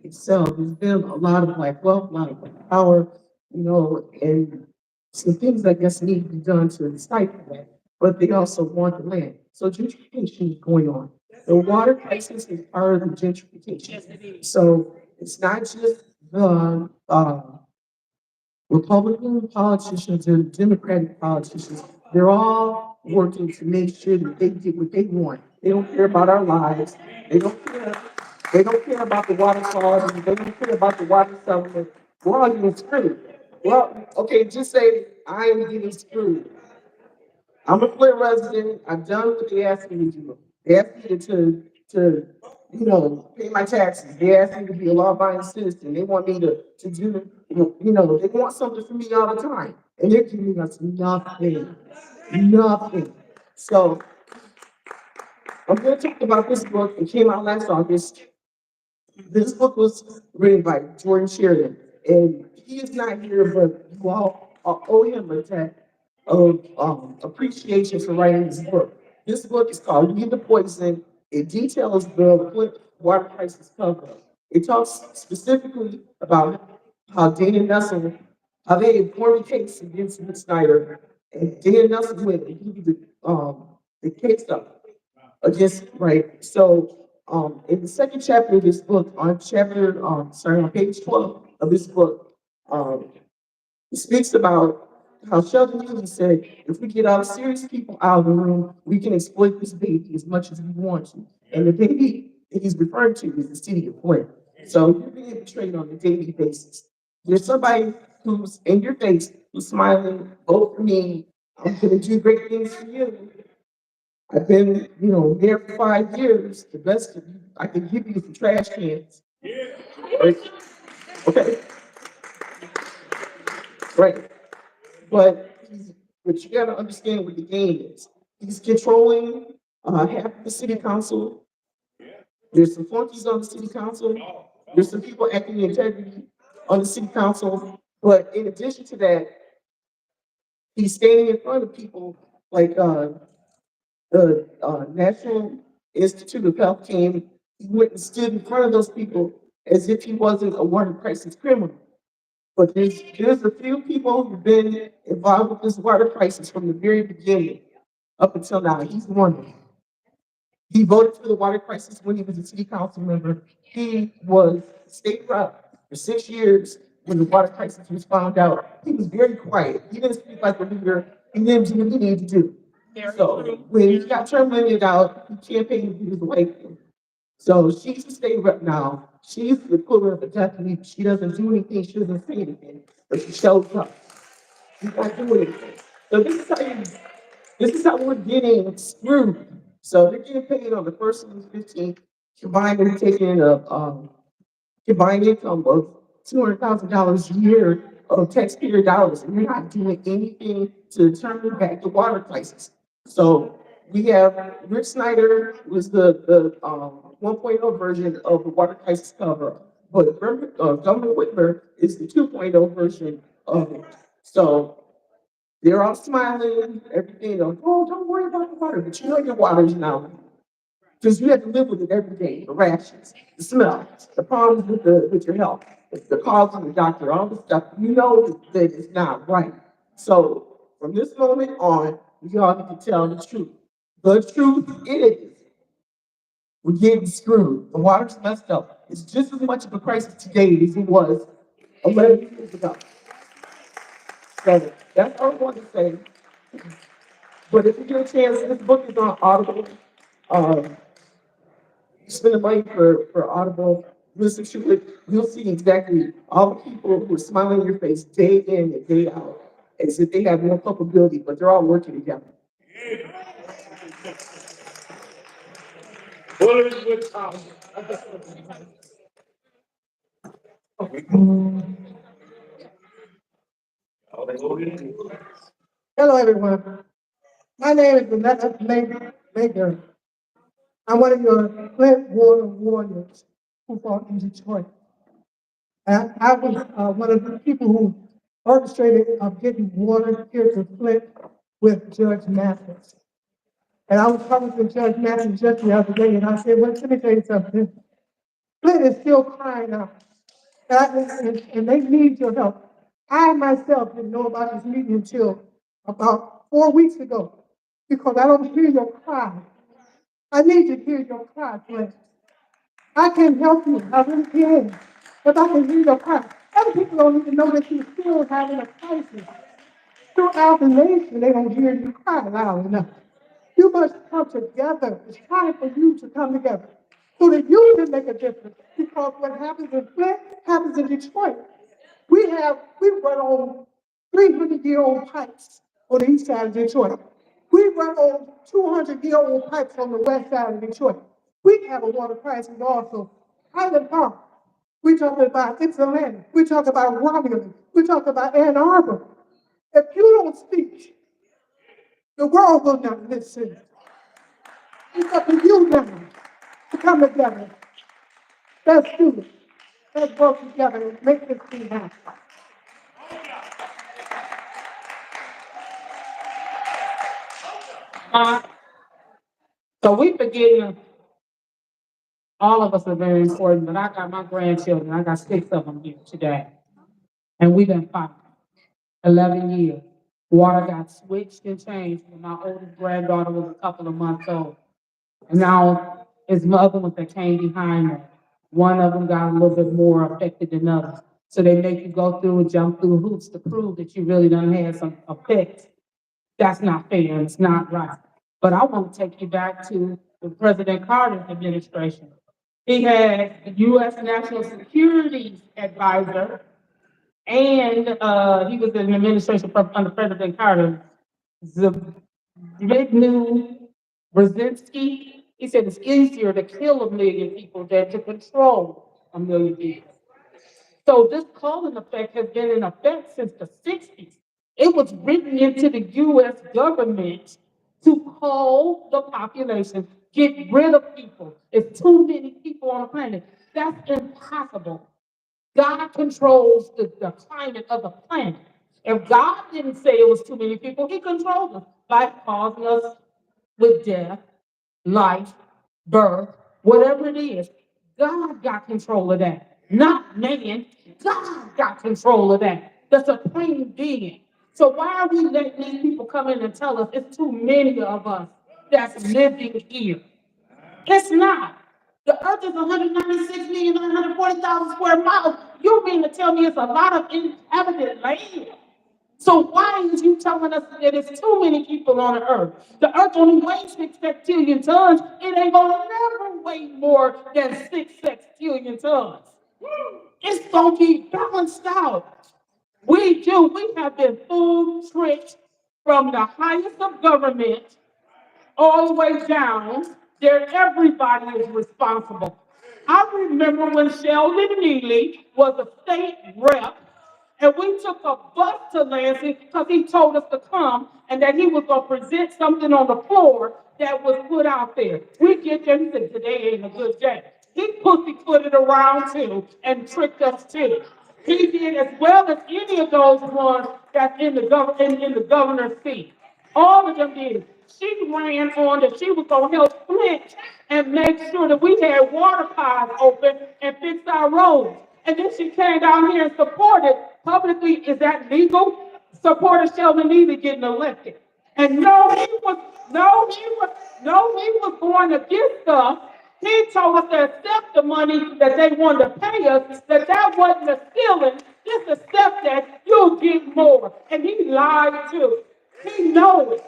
excel. There's been a lot of black wealth, a lot of black power, and some things I guess need to be done to stifle that. But they also want the land. So gentrification is going on. The water crisis is part of the gentrification. So it's not just the Republican politicians and Democratic politicians. They're all working to make sure that they get what they want. They don't care about our lives. They don't care. They don't care about the water quality. They don't care about the water settlement. We're all getting screwed. Well, okay, just say I am getting screwed. I'm a Flint resident. I've done what they asked me to do. They asked me to, pay my taxes. They asked me to be a law-abiding citizen. They want me to do, they want something from me all the time. And they're giving us nothing, nothing. So I'm gonna talk about this book. It came out last August. This book was written by Jordan Sheridan, and he is not here, but you all owe him a debt of appreciation for writing this book. This book is called "Leave the Poison." It details the Flint water crisis cover. It talks specifically about how Dana Nelson, how they formed a case against Rick Snyder, and Dana Nelson went and he the case up against, right? So, in the second chapter of this book, on page 12 of this book, it speaks about how Sheldon Ewing said, if we get all the serious people out of the room, we can exploit this baby as much as we want to. And the baby that he's referring to is the city of Flint. So you're being betrayed on a daily basis. There's somebody who's in your face, who's smiling, vote for me, I'm gonna do great things for you. I've been, there for 5 years. The best I can give you is the trash cans. Right? Okay, right. But but you gotta understand what the game is. He's controlling half of the city council. There's some flunkies on the city council. There's some people acting in integrity on the city council. But in addition to that, he's standing in front of people like the National Institute of Health came, he went and stood in front of those people as if he wasn't a water crisis criminal. But there's a few people who've been involved with this water crisis from the very beginning up until now. He's one of them. He voted for the water crisis when he was a city council member. He was state rep for 6 years when the water crisis was found out. He was very quiet. He didn't speak like a leader. He didn't do what he needed to do. So when he got terminated out, he campaigned with his wife. So she's the state rep now. She's the equivalent of a deputy. She doesn't do anything. She doesn't say anything, but she shows up. She's not doing anything. So this is how we're getting screwed. So they're getting paid on the first and the 15th, combined and taking combined income of $200,000 a year of taxpayer dollars, and you're not doing anything to turn back the water crisis. So we have Rick Snyder was the 1.0 version of the water crisis cover, but Governor Whitmer is the 2.0 version of it. So they're all smiling, everything. Oh, don't worry about the water, but you know your water's now. Because you have to live with it every day, the rashes, the smell, the problems with your health, the calls to the doctor, all the stuff. You know that it's not right. So from this moment on, we all need to tell the truth. The truth is, we're getting screwed. The water's messed up. It's just as much of a crisis today as it was 11 years ago. So that's all I want to say. But if you get a chance, this book is on Audible. Um, spend the money for Audible, listen to it, you'll see exactly all the people who are smiling in your face day in and day out, as if they have no culpability, but they're all working together. Hello, everyone. My name is Vanessa Maker. I'm one of your Flint Water Warriors who fought in Detroit. And I was one of the people who orchestrated getting water here to Flint with Judge Mathis. And I was talking to Judge Mathis just the other day, and I said, well, let me tell you something. Flint is still crying out, and they need your help. I myself didn't know about this meeting until about 4 weeks ago, because I don't hear your cry. I need to hear your cry, Flint. I can help you, I really can, but I can hear your cry. Other people don't even know that you're still having a crisis. Throughout the nation, they don't hear you cry loud enough. You must come together. It's time for you to come together so that you can make a difference. Because what happens in Flint happens in Detroit. We we run on 300-year-old pipes on the east side of Detroit. We run on 200-year-old pipes on the west side of Detroit. We have a water crisis also. Highland Park. We talk about Ypsilanti. We talk about Romulus. We talk about Ann Arbor. If you don't speak, the world will not listen. It's up to you now to come together. Let's do it. Let's work together and make this thing happen. Uh, so we forgetting, all of us are very important, but I got my grandchildren, I got 6 of them here today. And we've been fighting 11 years. Water got switched and changed when my oldest granddaughter was a couple of months old. And now it's my other ones that came behind her. One of them got a little bit more affected than others. So they make you go through and jump through hoops to prove that you really done had some effects. That's not fair, it's not right. But I want to take you back to the President Carter's administration. He had the U.S. National Security Advisor, and he was in the administration under President Carter, Zbigniew Brzezinski. He said it's easier to kill 1 million people than to control 1 million people. So this calling effect has been in effect since the 60s. It was written into the US government to call the population, get rid of people. It's too many people on the planet. That's impossible. God controls the climate of the planet. If God didn't say it was too many people, he controls them by causing us with death, life, birth, whatever it is. God got control of that. Not man. God got control of that. The supreme being. So why are we letting these people come in and tell us it's too many of us that's living here? It's not. The earth is 196,940,000 square miles. You mean to tell me it's a lot of inhabited land? So why is you telling us that it's too many people on the earth? The earth only weighs 6 sextillion tons. It ain't gonna never weigh more than 6 sextillion tons. It's gonna be balanced out. We have been food tricked from the highest of government all the way down. There, everybody is responsible. I remember when Sheldon Neely was a state rep, and we took a bus to Lansing because he told us to come and that he was going to present something on the floor that was put out there. We get there, he said, today ain't a good day. He pussyfooted around too and tricked us too. He did as well as any of those ones that's in the governor's seat. All of them did. She ran on that she was gonna help Flint and make sure that we had water pies open and fix our roads. And then she came down here and supported publicly. Is that legal? Supported Sheldon Neely getting elected. And he was going to get stuff. He told us to accept the money that they wanted to pay us, that wasn't a stealing, just accept that you'll get more. And he lied too. He knows it.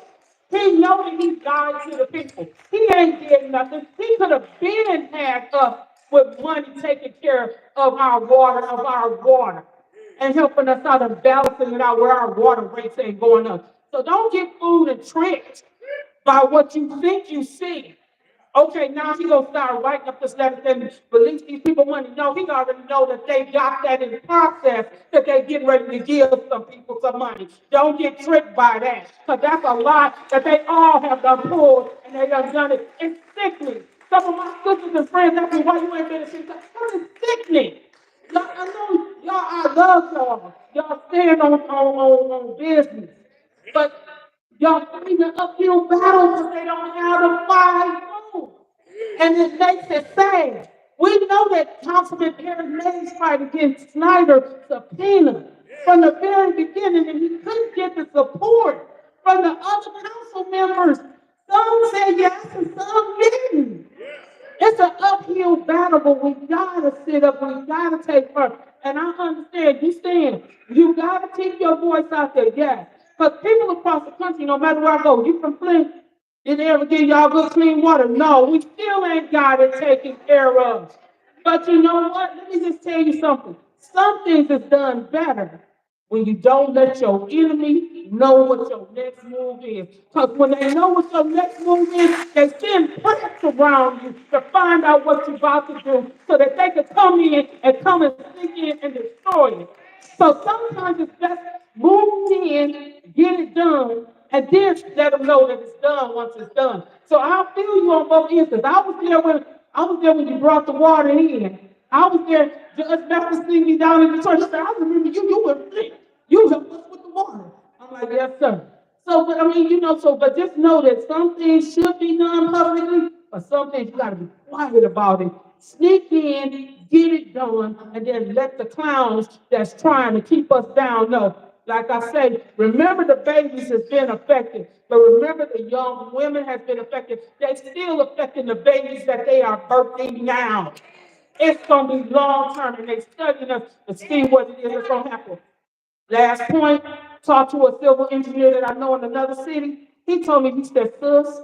He knows that he lied to the people. He ain't did nothing. He could have been had us with money taking care of our water, and helping us out and balancing it out where our water rates ain't going up. So don't get fooled and tricked by what you think you see. Okay, now he gonna start writing up this letter and release these people money. No, he already know that they got that in the process, that they getting ready to give some people some money. Don't get tricked by that, because that's a lie that they all have done pulled and they have done it. It's sickening. Some of my sisters and friends ask me why you ain't been in shit. It's sickening. Y'all, I know y'all, I love y'all. Y'all stand on business. But y'all fighting an uphill battle because they don't have the fight through. And it makes it sad. We know that Councilman Eric Mays tried against Snyder subpoena from the very beginning, and he couldn't get the support from the other council members. Some said yes and some didn't. It's an uphill battle, but we gotta sit up, we gotta take part. And I understand you saying you gotta keep your voice out there, yes. Because people across the country, no matter where I go, you from Flint, did they ever give y'all good clean water? No, we still ain't got it taken care of. But you know what? Let me just tell you something. Some things is done better when you don't let your enemy know what your next move is. Because when they know what your next move is, they send plants around you to find out what you're about to do so that they can come in and come and sneak in and destroy it. So sometimes it's best move in, get it done, and then let them know that it's done once it's done. So I feel you on both ends. 'Cause I was there when you brought the water in. I was there. Judge Becker see me down in the church. She said, "I remember you. You were Flint. You helped us with the water." I'm like, "Yes, sir." So, but I mean, but just know that some things should be done publicly, but some things you got to be quiet about it. Sneak in, get it done, and then let the clowns that's trying to keep us down know. Like I say, remember the babies has been affected, but remember the young women has been affected. They're still affecting the babies that they are birthing now. It's gonna be long term, and they studying us to see what it is that's gonna happen. Last point, talked to a civil engineer that I know in another city. He told me, he said, "Sis,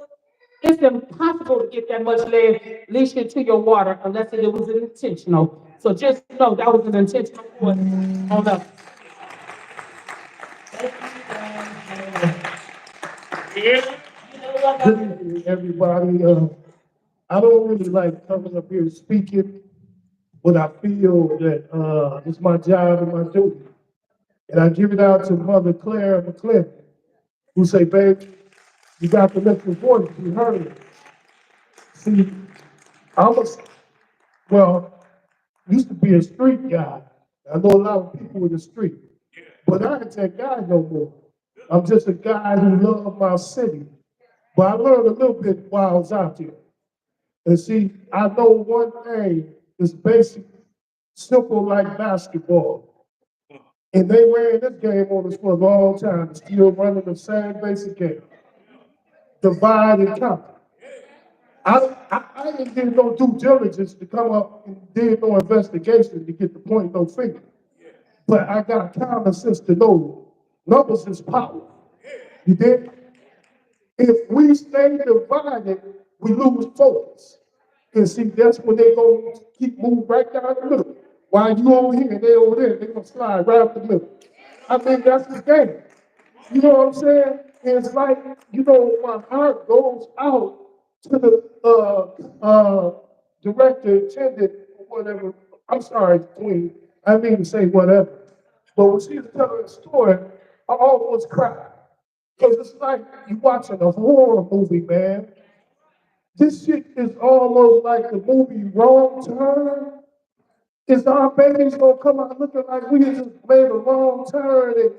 it's impossible to get that much lead leached into your water unless it was intentional." So just know that was an intentional point on us. Good evening, everybody. I don't really like coming up here speaking, but I feel that it's my job and my duty. And I give it out to Mother Claire McClendon, who say, "Babe, you got to let your voice be heard." See, I was, well, used to be a street guy. I know a lot of people in the street, but I ain't that guy no more. I'm just a guy who loves my city. But I learned a little bit while I was out there. And see, I know one thing is basic, simple like basketball. And they ran this game on us for a long time, still running the same basic game. Divide and conquer. I didn't do no due diligence to come up and did no investigation to get the point, no finger. But I got common sense to know numbers is power. You did? If we stay divided, we lose focus. And see, that's when they gonna keep moving right down the middle. While you over here and they over there, they gonna slide right up the middle. I think that's the game. You know what I'm saying? It's like, my heart goes out to the director, attendant, or whatever. I'm sorry, Queen. I didn't mean to say whatever. But when she was telling the story, I almost cried. Because it's like you watching a horror movie, man. This shit is almost like the movie Wrong Turn. Is our babies gonna come out looking like we just made a wrong turn and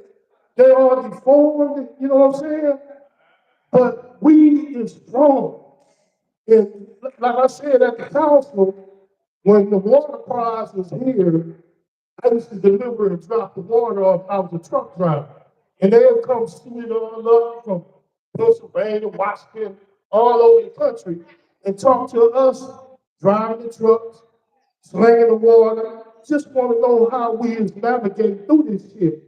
they all deformed, you know what I'm saying? But we is strong. And like I said at the council, when the water prize was here, I used to deliver and drop the water off. I was a truck driver. And they would come see it all up from Pennsylvania, Washington, all over the country and talk to us, driving the trucks, slanging the water. Just want to know how we is navigating through this shit.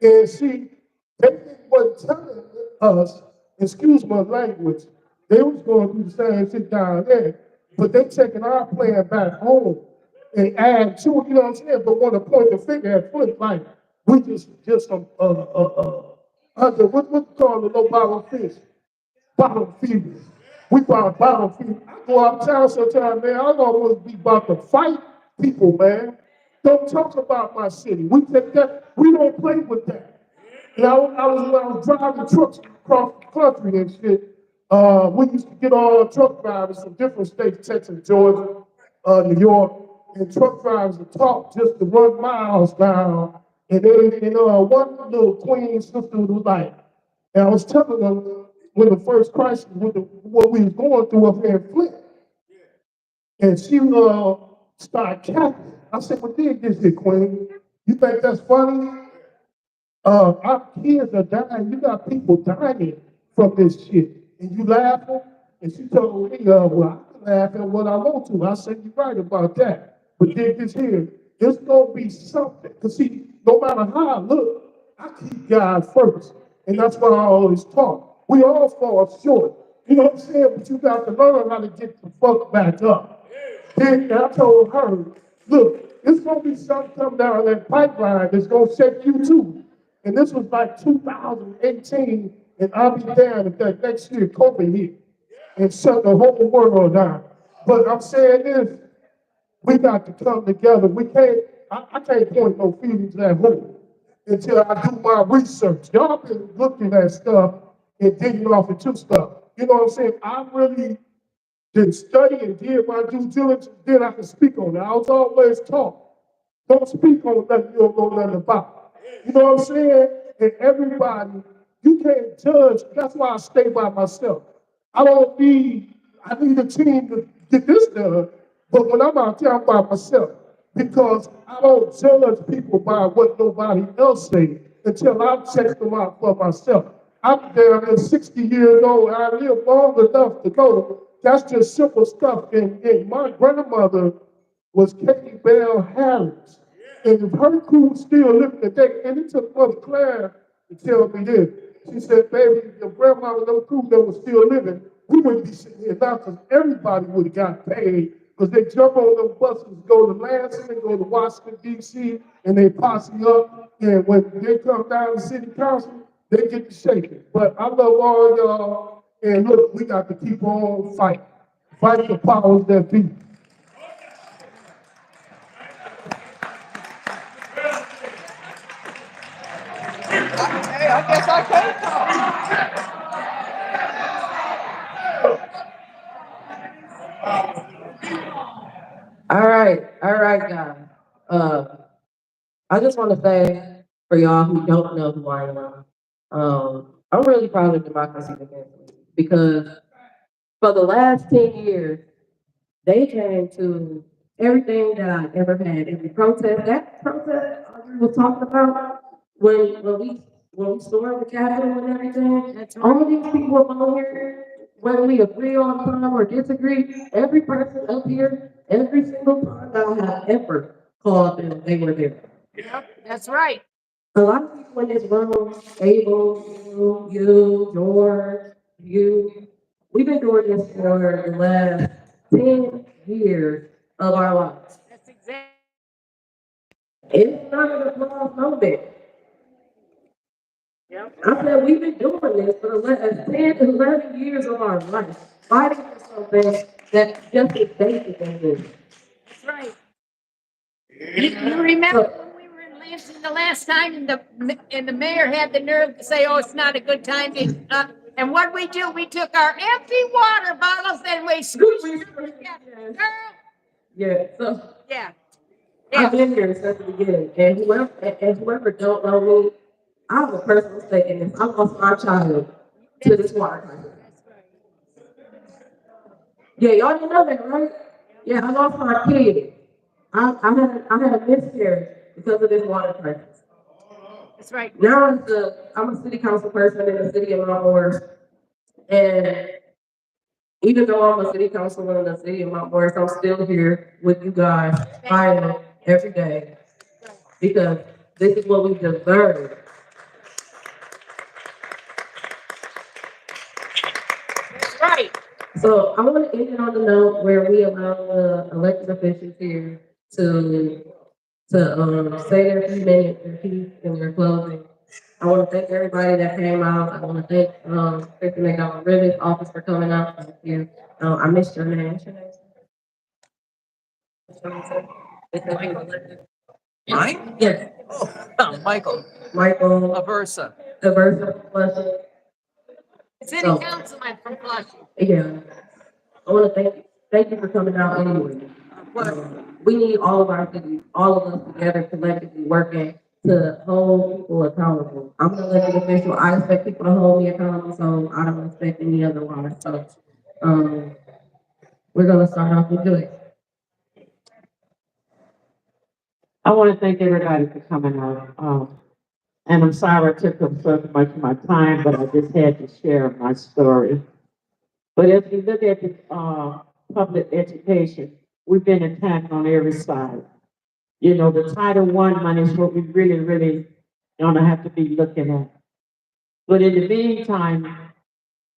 And see, they wasn't telling us, excuse my language, they was going to do the same shit down there, but they taking our plan back home and add to it, you know what I'm saying? But want to point the finger at Flint like we just some under what you call the low bottom fish, bottom feeders. We bottom feeders. I go out of town sometimes, man. I almost be about to fight people, man. Don't talk about my city. We take that. We don't play with that. And when I was driving trucks across the country and shit, we used to get all truck drivers from different states, Texas, Georgia, New York, and truck drivers to talk just to run miles down. And one little queen sister was like, and I was telling them when the first crisis, what we was going through up here in Flint, and she started cackling. I said, "Well, dig this here, queen. You think that's funny? Our kids are dying. You got people dying from this shit. And you laughing?" And she told me, "Well, I can laugh at what I want to." I said, "You're right about that. But dig this here. It's going to be something." Because see, no matter how I look, I keep God first. And that's what I always talk. We all fall short. You know what I'm saying? But you got to learn how to get the fuck back up. Then I told her, Look, it's gonna be something come down that pipeline that's gonna shake you too. And this was like 2018, and I'll be damned if that next year COVID hit and shut the whole world down. But I'm saying this, we got to come together. We can't, I can't point no fingers at who until I do my research. Y'all been looking at stuff and digging off into stuff. You know what I'm saying? I really did study and did my due diligence, then I can speak on it. I was always taught, don't speak on nothing you don't know nothing about. You know what I'm saying? And everybody, you can't judge. That's why I stay by myself. I need a team to get this done, but when I'm out there, I'm by myself because I don't judge people by what nobody else says until I check them out for myself. I'm damn near 60 years old. I live long enough to know that's just simple stuff. And my grandmother was Katie Bell Harris. And if her crew still living today, and it took Mother Claire to tell me this. She said, baby, if your grandma and those crew that was still living, we wouldn't be sitting here now because everybody would have got paid because they jump on them buses, go to Lansing, and go to Washington, D.C., and they posse up. And when they come down to city council, they get to shaking. But I love all y'all. And look, we got to keep on fighting. Fight the powers that be. All right, guys. Uh, I just want to say for y'all who don't know who I am, I'm really proud of Democracy Against because for the last 10 years, they came to everything that I ever had. Every protest, that protest Audrey was talking about when we stormed the Capitol and everything. That's right. All of these people on here, whether we agree on time or disagree, every person up here, every single time that I have ever called them, they were there. That's right. A lot of people in this room, Abel, you, George, you, we've been doing this for the last 10 years of our lives. That's exactly. It's not an applause moment. Yep. I said we've been doing this for the last 10, 11 years of our life, fighting for something that just as basic as this. That's right. You remember when we were in Lansing the last time and the mayor had the nerve to say, oh, it's not a good time to, and what we do, we took our empty water bottles and we squeezed them together. Girl, Yeah, so yeah, I've yeah. been here since the beginning, and whoever don't know me, I have a personal stake in this. I lost my child to this water crisis. Yeah, y'all didn't know that, right? Yeah, I lost my kid. I had a miscarriage because of this water crisis. That's right. Now I'm a city council person in the city of Mount Morris, and even though I'm a city councilman in the city of Mount Morris, I'm still here with you guys fighting every day because this is what we deserve. That's right. So I want to end it on the note where we allow the elected officials here to say their few minutes, their piece, and their closing. I want to thank everybody that came out. I want to thank Kristen McDonald-Rivers office for coming out. Thank you. I missed your name. What's your name? Mine? Yes, Oh, Michael, Michael Aversa. Aversa. City So, councilman from Flushing. yeah, I want to thank you for coming out anyway. We need all of our cities, all of us together collectively working to hold people accountable. I'm an elected official. I expect people to hold me accountable, so I don't expect any otherwise. So, we're gonna start off with Joyce. I want to thank everybody for coming out. And I'm sorry I took up so much of my time, but I just had to share my story. But as we look at the, public education, we've been attacked on every side. You know, the Title I money is what we really, really gonna have to be looking at. But in the meantime,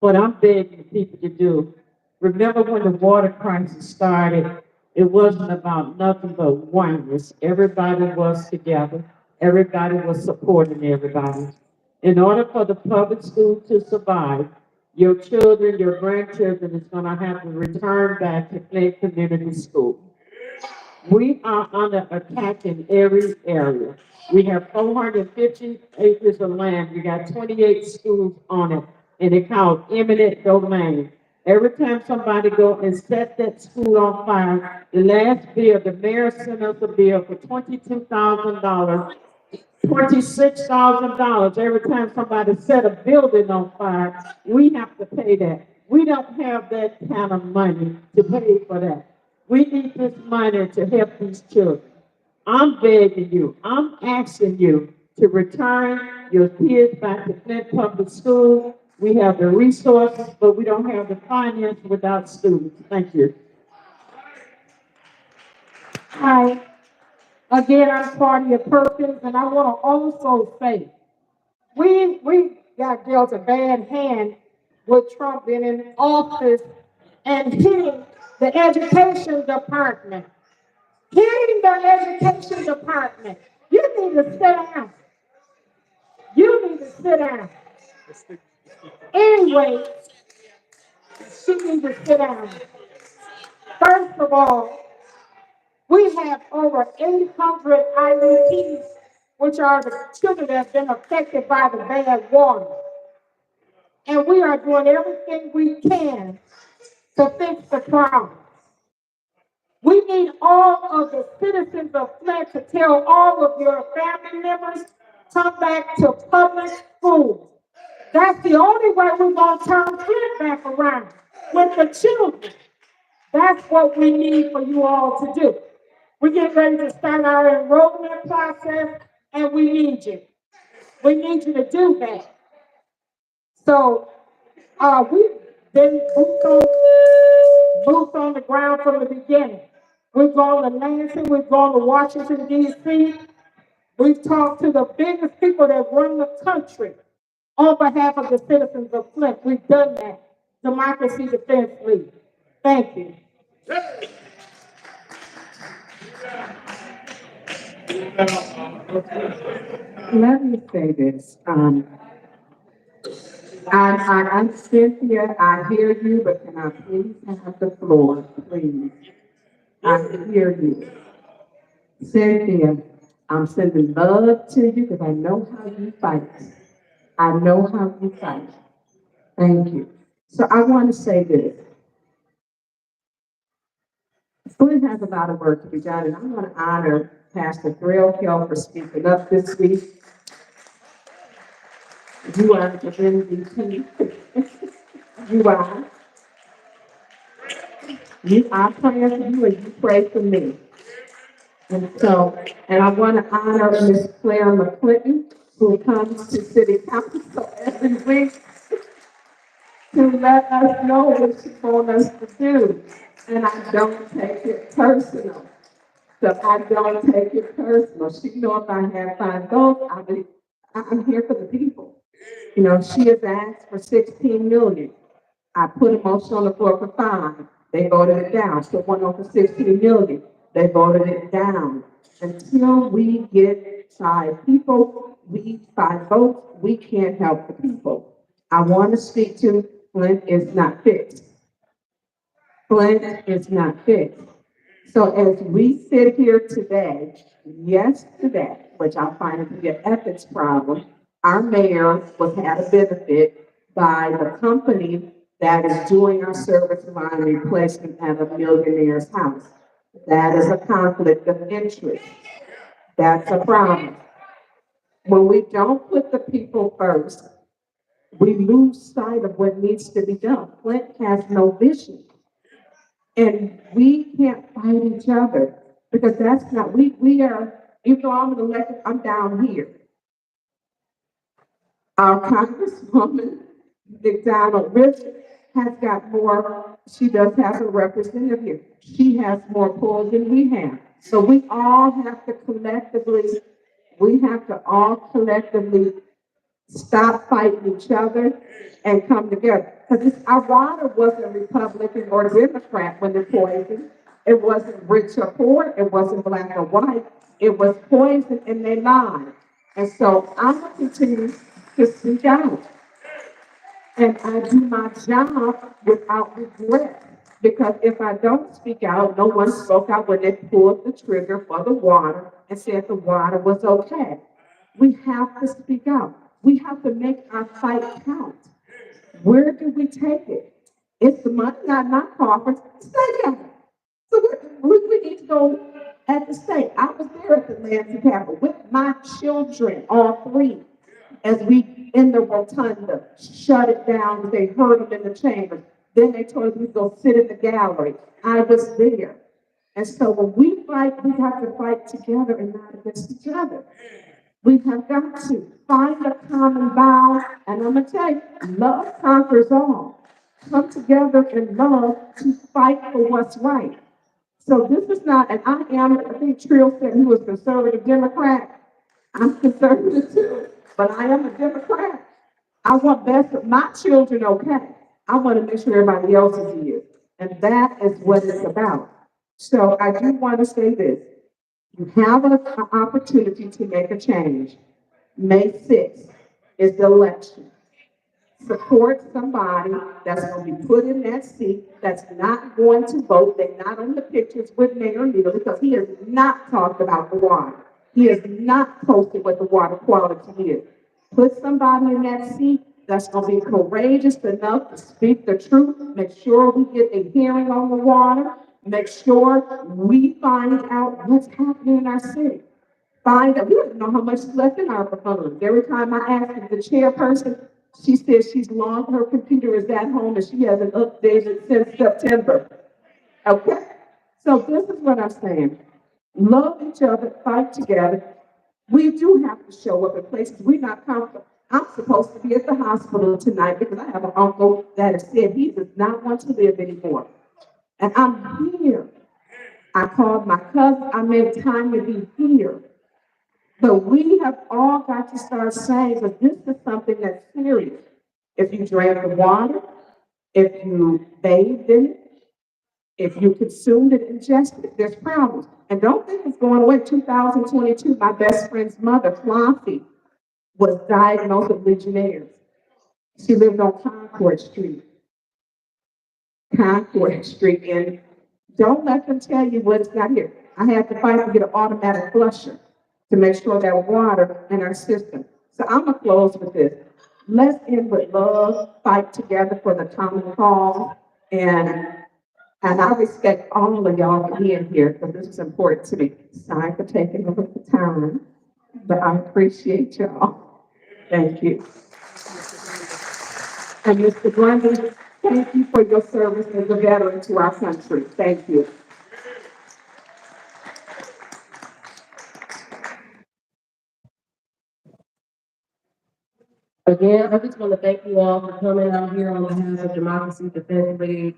what I'm begging the people to do, remember when the water crisis started It wasn't about nothing but oneness. Everybody was together. Everybody was supporting everybody. In order for the public school to survive, your children, your grandchildren is gonna have to return back to Flint Community School. We are under attack in every area. We have 450 acres of land. We got 28 schools on it, and it's called eminent domain. Every time somebody go and set that school on fire, the last bill, the mayor sent us a bill for $22,000, $26,000. Every time somebody set a building on fire, we have to pay that. We don't have that kind of money to pay for that. We need this money to help these children. I'm begging you, I'm asking you to return your kids back to Flint Public School. We have the resources, but we don't have the finance without students. Thank you. Hi, again, I'm Claudia Perkins, and I want to also say, we got dealt a bad hand with Trump being in office and hitting the education department. Hitting the education department. You need to sit down. You need to sit down. Anyway, she needs to sit down. First of all, we have over 800 IEPs, which are the children that have been affected by the bad water. And we are doing everything we can to fix the problem. We need all of the citizens of Flint to tell all of your family members, come back to public school. That's the only way we're going to turn Flint back around with the children. That's what we need for you all to do. We're getting ready to start our enrollment process, and we need you. We need you to do that. So we've been boots on the ground from the beginning. We've gone to Lansing, we've gone to Washington, D.C. We've talked to the biggest people that run the country on behalf of the citizens of Flint. We've done that. Democracy Defense League. Thank you. Let me say this, I'm Cynthia, I hear you, but can I please have the floor, please? I hear you. Cynthia, I'm sending love to you because I know how you fight. I know how you fight. Thank you. So I want to say this. Flint has a lot of work to be done, and I want to honor Pastor Thrill Hill for speaking up this week. You are the MVP. You are. I pray for you and you pray for me. And I want to honor Miss Claire McClinton, who comes to City Council every week to let us know what she wants us to do. And I don't take it personal. So I don't take it personal. She knows if I have 5 votes, I'm here for the people. You know, she has asked for 16 million. I put a motion on the floor for 5. They voted it down. So one over 16 million. They voted it down. Until we get 5 people, 5 votes, we can't help the people. I want to speak to Flint is not fixed. Flint is not fixed. So as we sit here today, yesterday, which I find to be an ethics problem, our mayor was had a benefit by the company that is doing our service line replacement at a millionaire's house. That is a conflict of interest. That's a problem. When we don't put the people first, we lose sight of what needs to be done. Flint has no vision. And we can't fight each other because that's not, we are, even though I'm an elected, I'm down here. Our Congresswoman, McDonald Richard, has got more, she does have a representative here. She has more pull than we have. So we all have to collectively, stop fighting each other and come together. Because our water wasn't Republican or Democrat when they're poisoned. It wasn't rich or poor, it wasn't black or white, it was poison in their mind. And so I'm gonna continue to speak out. And I do my job without regret. Because if I don't speak out, no one spoke out when they pulled the trigger for the water and said the water was okay. We have to speak out. We have to make our fight count. Where do we take it? It's the money, not my coffers, state capital. So we need to go at the state. I was there at the Lansing Capitol with my children, all three, as we in the rotunda shut it down. They heard them in the chambers. Then they told us we go sit in the gallery. I was there. And so when we fight, we have to fight together and not against each other. We have got to find a common vow, and I'm gonna tell you, love conquers all. Come together in love to fight for what's right. So this is not, and I think Trill said he was conservative Democrat. I'm conservative too, but I am a Democrat. I want best for my children, okay? I want to make sure everybody else is here. And that is what it's about. So I do want to say this. You have an opportunity to make a change. May 6th is the election. Support somebody that's going to be put in that seat, that's not going to vote. They're not on the pictures with Mayor Neal because he has not talked about the water. He has not posted what the water quality is. Put somebody in that seat that's going to be courageous enough to speak the truth. Make sure we get a hearing on the water. Make sure we find out what's happening in our city. Find out, we don't know how much is left in our funds. Every time I ask the chairperson, she says she's lost, her computer is at home and she hasn't updated since September. Okay? So this is what I'm saying. Love each other, fight together. We do have to show up in places we're not comfortable. I'm supposed to be at the hospital tonight because I have an uncle that has said he does not want to live anymore. And I'm here. I called my cousin, I made time to be here. But we have all got to start saying that this is something that's serious. If you drank the water, if you bathed in it, if you consumed it, ingested it, there's problems. And don't think it's going away. 2022, my best friend's mother, Flossie, was diagnosed with Legionnaires. She lived on Concord Street, and don't let them tell you what it's not here. I had to fight to get an automatic flusher to make sure that water in our system. So I'm gonna close with this. Let's end with love, fight together for the common cause, and I respect all of y'all for being here because this is important to me. Sorry for taking over the time, but I appreciate y'all. Thank you. And Mr. Grundy, thank you for your service as a veteran to our country. Thank you. Again, I just want to thank you all for coming out here on behalf of Democracy Defense League.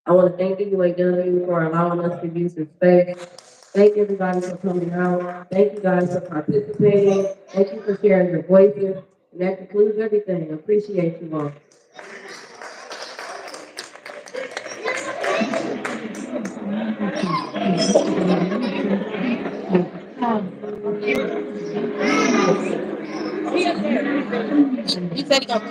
I want to thank you again for allowing us to use this space. Thank everybody for coming out. Thank you guys for participating. Thank you for sharing your voices. And that concludes everything. I appreciate you all. He said he got